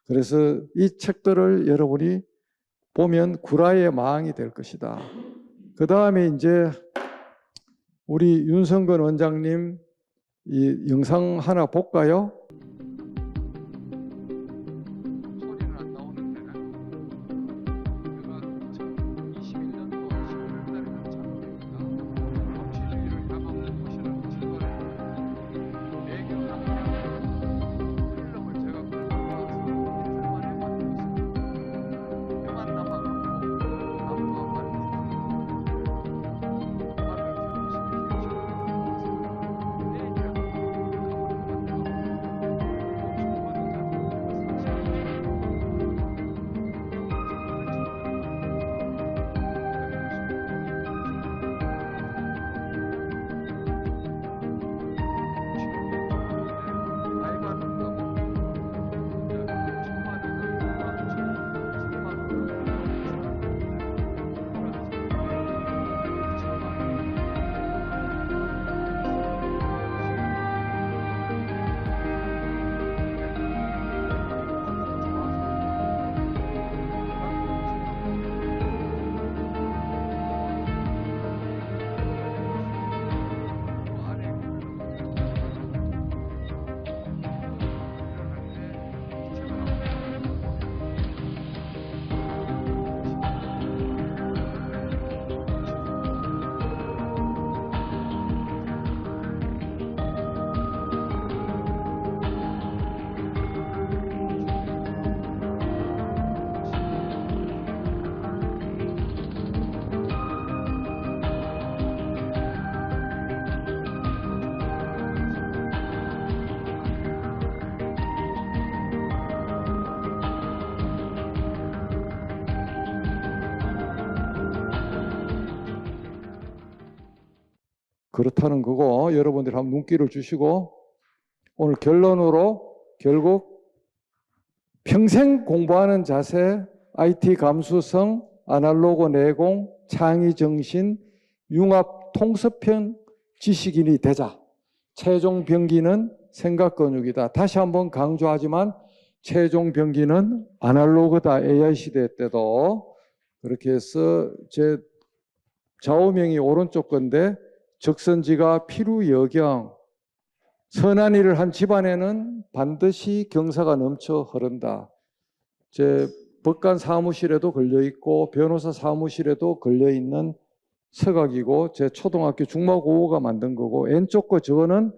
그래서 이 책들을 여러분이 보면 구라의 마왕이 될 것이다. 그 다음에 이제 우리 윤성근 원장님 이 영상 하나 볼까요? 소리는 안 나오는데 제가 2021년도 11월달에 작업입니다. 정치주의를 향하는 것이라는 출발을 애교 필름을 제가 만들어서 그만 남아갖고 남도 말고 그렇다는 거고, 여러분들이 한번 눈길을 주시고, 오늘 결론으로 결국 평생 공부하는 자세, IT 감수성, 아날로그 내공, 창의 정신, 융합 통섭형 지식인이 되자. 최종 병기는 생각 근육이다. 다시 한번 강조하지만 최종 병기는 아날로그다. AI 시대 때도 그렇게 해서 제 좌우명이 오른쪽 건데 적선지가 필요여경. 선한 일을 한 집안에는 반드시 경사가 넘쳐 흐른다. 제 법관 사무실에도 걸려있고 변호사 사무실에도 걸려있는 서각이고 제 초등학교 중마고가 만든 거고, 왼쪽 거 저거는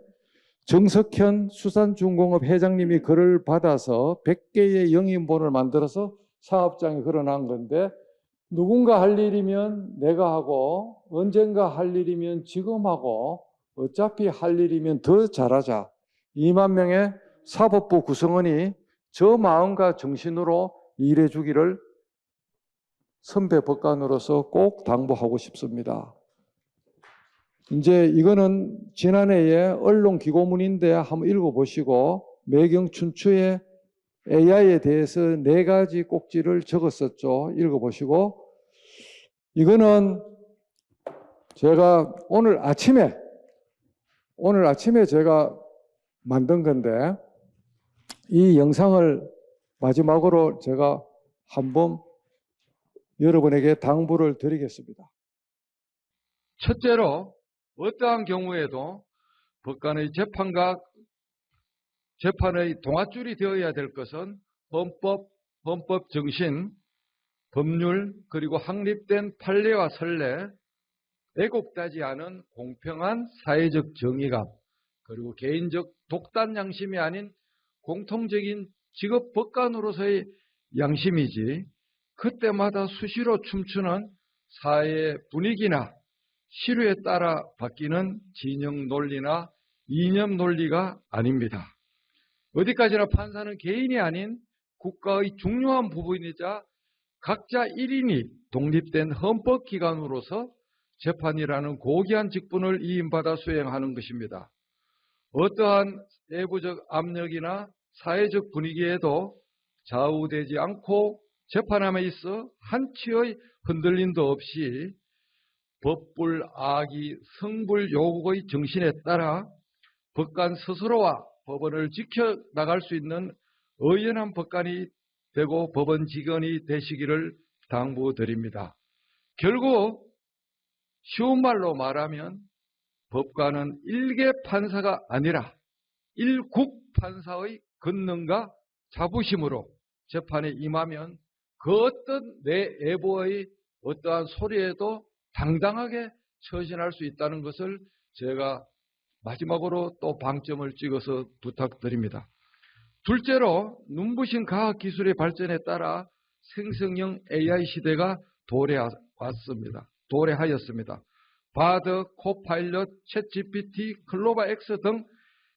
정석현 수산중공업 회장님이 글을 받아서 100개의 영인본을 만들어서 사업장에 걸어놓은 건데, 누군가 할 일이면 내가 하고 언젠가 할 일이면 지금 하고 어차피 할 일이면 더 잘하자. 2만 명의 사법부 구성원이 저 마음과 정신으로 일해 주기를 선배 법관으로서 꼭 당부하고 싶습니다. 이제 이거는 지난해에 언론 기고문인데 한번 읽어보시고, 매경춘추의 AI에 대해서 4가지 꼭지를 적었었죠. 읽어보시고, 이거는 제가 오늘 아침에 제가 만든 건데, 이 영상을 마지막으로 제가 한번 여러분에게 당부를 드리겠습니다. 첫째로 어떠한 경우에도 법관의 재판의 동아줄이 되어야 될 것은 헌법 정신, 법률, 그리고 확립된 판례와 선례, 왜곡되지 않은 공평한 사회적 정의감, 그리고 개인적 독단 양심이 아닌 공통적인 직업 법관으로서의 양심이지, 그때마다 수시로 춤추는 사회의 분위기나 시류에 따라 바뀌는 진영 논리나 이념 논리가 아닙니다. 어디까지나 판사는 개인이 아닌 국가의 중요한 부분이자 각자 1인이 독립된 헌법기관으로서 재판이라는 고귀한 직분을 위임받아 수행하는 것입니다. 어떠한 내부적 압력이나 사회적 분위기에도 좌우되지 않고 재판함에 있어 한치의 흔들림도 없이 법불, 악의, 성불 요구의 정신에 따라 법관 스스로와 법원을 지켜나갈 수 있는 의연한 법관이 되고 법원 직원이 되시기를 당부드립니다. 결국 쉬운 말로 말하면 법관은 일개 판사가 아니라 일국 판사의 권능과 자부심으로 재판에 임하면 그 어떤 내부의 어떠한 소리에도 당당하게 처신할 수 있다는 것을 제가 마지막으로 또 방점을 찍어서 부탁드립니다. 둘째로 눈부신 과학기술의 발전에 따라 생성형 AI 시대가 도래하였습니다. 바드, 코파일럿, 챗GPT, 클로바X 등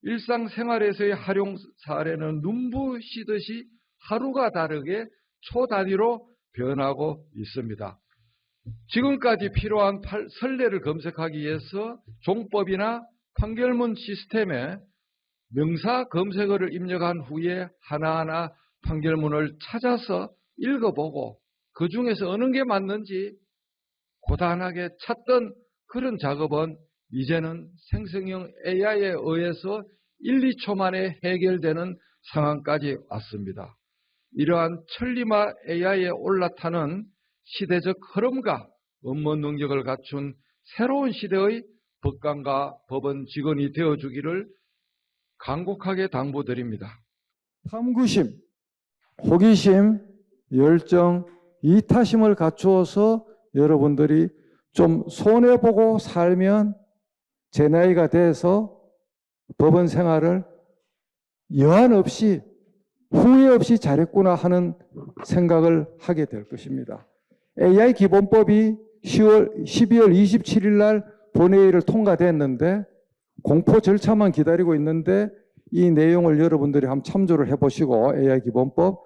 일상생활에서의 활용 사례는 눈부시듯이 하루가 다르게 초단위로 변하고 있습니다. 지금까지 필요한 선례를 검색하기 위해서 종법이나 판결문 시스템에 명사 검색어를 입력한 후에 하나하나 판결문을 찾아서 읽어보고 그 중에서 어느 게 맞는지 고단하게 찾던 그런 작업은 이제는 생성형 AI에 의해서 1, 2초 만에 해결되는 상황까지 왔습니다. 이러한 천리마 AI에 올라타는 시대적 흐름과 업무 능력을 갖춘 새로운 시대의 법관과 법원 직원이 되어주기를 간곡하게 당부드립니다. 탐구심, 호기심, 열정, 이타심을 갖추어서 여러분들이 좀 손해보고 살면 제 나이가 돼서 법원 생활을 여한 없이 후회 없이 잘했구나 하는 생각을 하게 될 것입니다. AI 기본법이 12월 27일 날 본회의를 통과됐는데 공포 절차만 기다리고 있는데 이 내용을 여러분들이 한번 참조를 해보시고, AI 기본법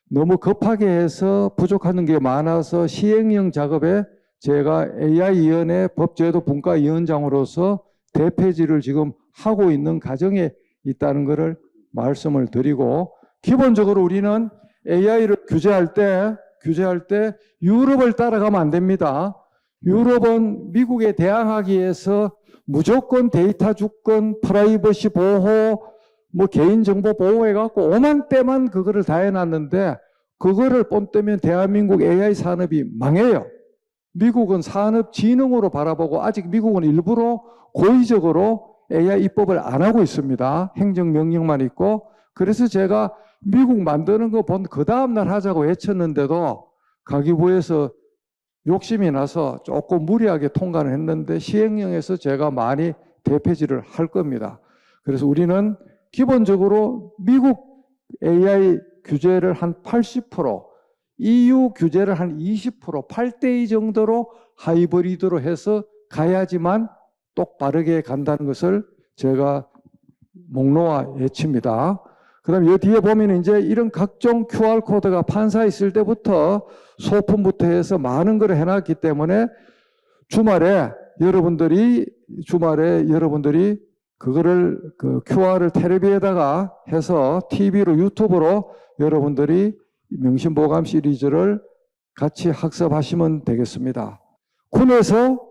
너무 급하게 해서 부족한 게 많아서 시행령 작업에 제가 AI위원회 법제도 분과위원장으로서 대폐지를 지금 하고 있는 과정에 있다는 것을 말씀을 드리고, 기본적으로 우리는 AI를 규제할 때 유럽을 따라가면 안 됩니다. 유럽은 미국에 대항하기 위해서 무조건 데이터 주권, 프라이버시 보호, 뭐 개인정보 보호해갖고 오만때만 그거를 다 해놨는데, 그거를 뽐떼면 대한민국 AI 산업이 망해요. 미국은 산업진흥으로 바라보고 아직 미국은 일부러 고의적으로 AI 입법을 안 하고 있습니다. 행정명령만 있고. 그래서 제가 미국 만드는 거 본 그 다음날 하자고 외쳤는데도 가기부에서 욕심이 나서 조금 무리하게 통과를 했는데, 시행령에서 제가 많이 대폐지를 할 겁니다. 그래서 우리는 기본적으로 미국 AI 규제를 한 80%, EU 규제를 한 20%, 8대2 정도로 하이브리드로 해서 가야지만 똑바르게 간다는 것을 제가 목놓아 외칩니다. 그 다음에 이 뒤에 보면 이제 이런 각종 QR코드가 판사에 있을 때부터 소품부터 해서 많은 걸 해놨기 때문에 주말에 여러분들이 그거를 그 QR을 텔레비에다가 해서 TV로 유튜브로 여러분들이 명심보감 시리즈를 같이 학습하시면 되겠습니다. 군에서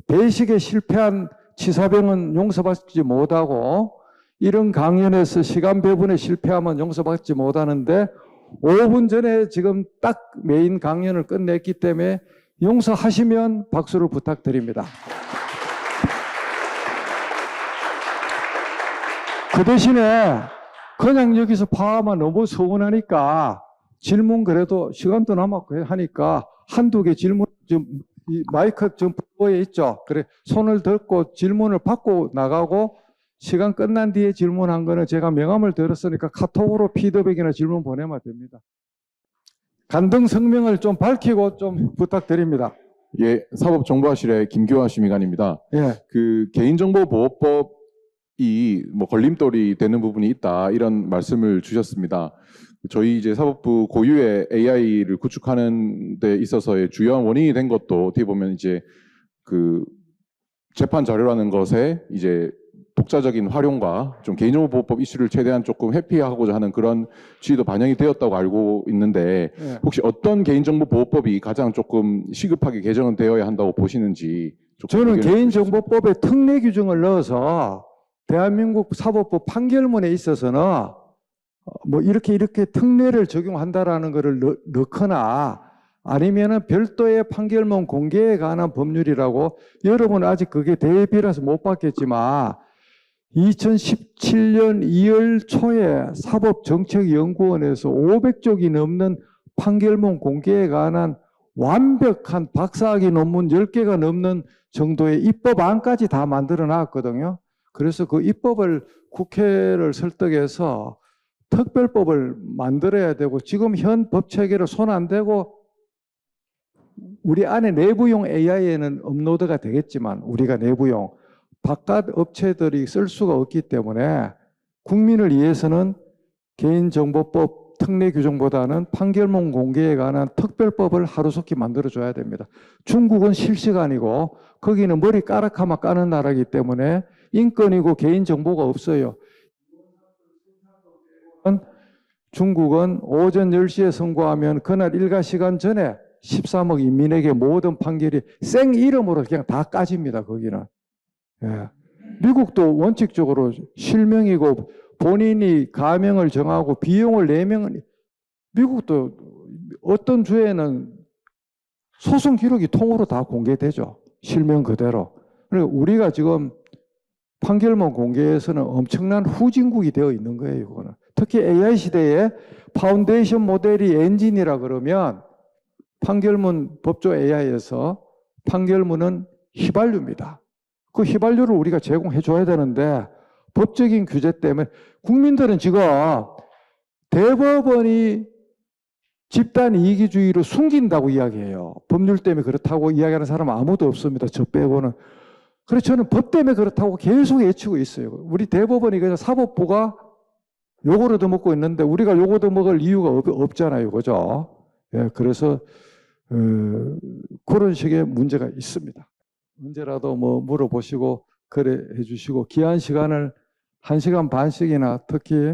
배식에 실패한 치사병은 용서받지 못하고, 이런 강연에서 시간 배분에 실패하면 용서받지 못하는데 5분 전에 지금 딱 메인 강연을 끝냈기 때문에 용서하시면 박수를 부탁드립니다. 그 대신에 그냥 여기서 파하면 너무 서운하니까 질문, 그래도 시간도 남았고 하니까 한두 개 질문 좀, 이 마이크 좀 보여 있죠. 그래, 손을 들고 질문을 받고 나가고, 시간 끝난 뒤에 질문한 거는 제가 명함을 들었으니까 카톡으로 피드백이나 질문 보내면 됩니다. 간등 성명을 좀 밝히고 좀 부탁드립니다. 예, 사법정보화실의 김교화 시민관입니다. 예. 그 개인정보보호법이 뭐 걸림돌이 되는 부분이 있다, 이런 말씀을 주셨습니다. 저희 이제 사법부 고유의 AI를 구축하는 데 있어서의 주요한 원인이 된 것도 어떻게 보면 이제 그 재판 자료라는 것에 이제 독자적인 활용과 좀 개인정보보호법 이슈를 최대한 조금 회피하고자 하는 그런 취지도 반영이 되었다고 알고 있는데, 예. 혹시 어떤 개인정보보호법이 가장 조금 시급하게 개정은 되어야 한다고 보시는지. 저는 개인정보법에 특례 규정을 넣어서 대한민국 사법부 판결문에 있어서는 뭐 이렇게 특례를 적용한다라는 것을 넣거나, 아니면은 별도의 판결문 공개에 관한 법률이라고, 여러분 아직 그게 대비라서 못 받겠지만 2017년 2월 초에 사법정책연구원에서 500쪽이 넘는 판결문 공개에 관한 완벽한 박사학위 논문 10개가 넘는 정도의 입법안까지 다 만들어 놨거든요. 그래서 그 입법을 국회를 설득해서 특별법을 만들어야 되고, 지금 현 법체계로 손 안 대고 우리 안에 내부용 AI에는 업로드가 되겠지만, 우리가 내부용 바깥 업체들이 쓸 수가 없기 때문에 국민을 위해서는 개인정보법 특례 규정보다는 판결문 공개에 관한 특별법을 하루속히 만들어줘야 됩니다. 중국은 실시간이고 거기는 머리카락하면 까는 나라이기 때문에 인권이고 개인정보가 없어요. 중국은 오전 10시에 선고하면 그날 일가 시간 전에 13억 인민에게 모든 판결이 생 이름으로 그냥 다 까집니다. 거기는. 예. 미국도 원칙적으로 실명이고 본인이 가명을 정하고 비용을 내면, 미국도 어떤 주에는 소송 기록이 통으로 다 공개되죠. 실명 그대로. 그러니까 우리가 지금 판결문 공개에서는 엄청난 후진국이 되어 있는 거예요. 이거는. 특히 AI 시대에 파운데이션 모델이 엔진이라 그러면, 판결문 법조 AI에서 판결문은 휘발유입니다. 그 휘발유를 우리가 제공해 줘야 되는데 법적인 규제 때문에 국민들은 지금 대법원이 집단 이기주의로 숨긴다고 이야기해요. 법률 때문에 그렇다고 이야기하는 사람은 아무도 없습니다. 저 빼고는. 그래서 저는 법 때문에 그렇다고 계속 외치고 있어요. 우리 대법원이 그냥 사법부가 요거를 더 먹고 있는데 우리가 요거 더 먹을 이유가 없잖아요. 그죠? 예, 그래서 그런 식의 문제가 있습니다. 언제라도 뭐 물어보시고 거래해 주시고 귀한 시간을 1시간 반씩이나 특히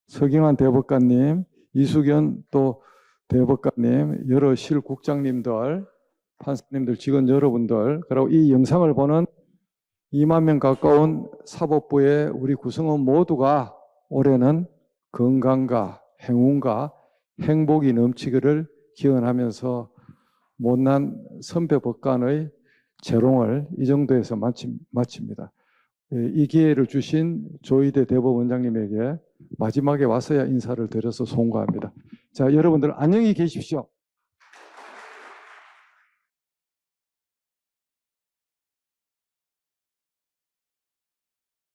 서경환 대법관님, 이수견 또 대법관님, 여러 실국장님들, 판사님들, 직원 여러분들, 그리고 이 영상을 보는 2만 명 가까운 사법부의 우리 구성원 모두가 올해는 건강과 행운과 행복이 넘치기를 기원하면서 못난 선배 법관의 재롱을 이 정도에서 마칩니다. 이 기회를 주신 조희대 대법원장님에게 마지막에 와서야 인사를 드려서 송구합니다. 자, 여러분들 안녕히 계십시오.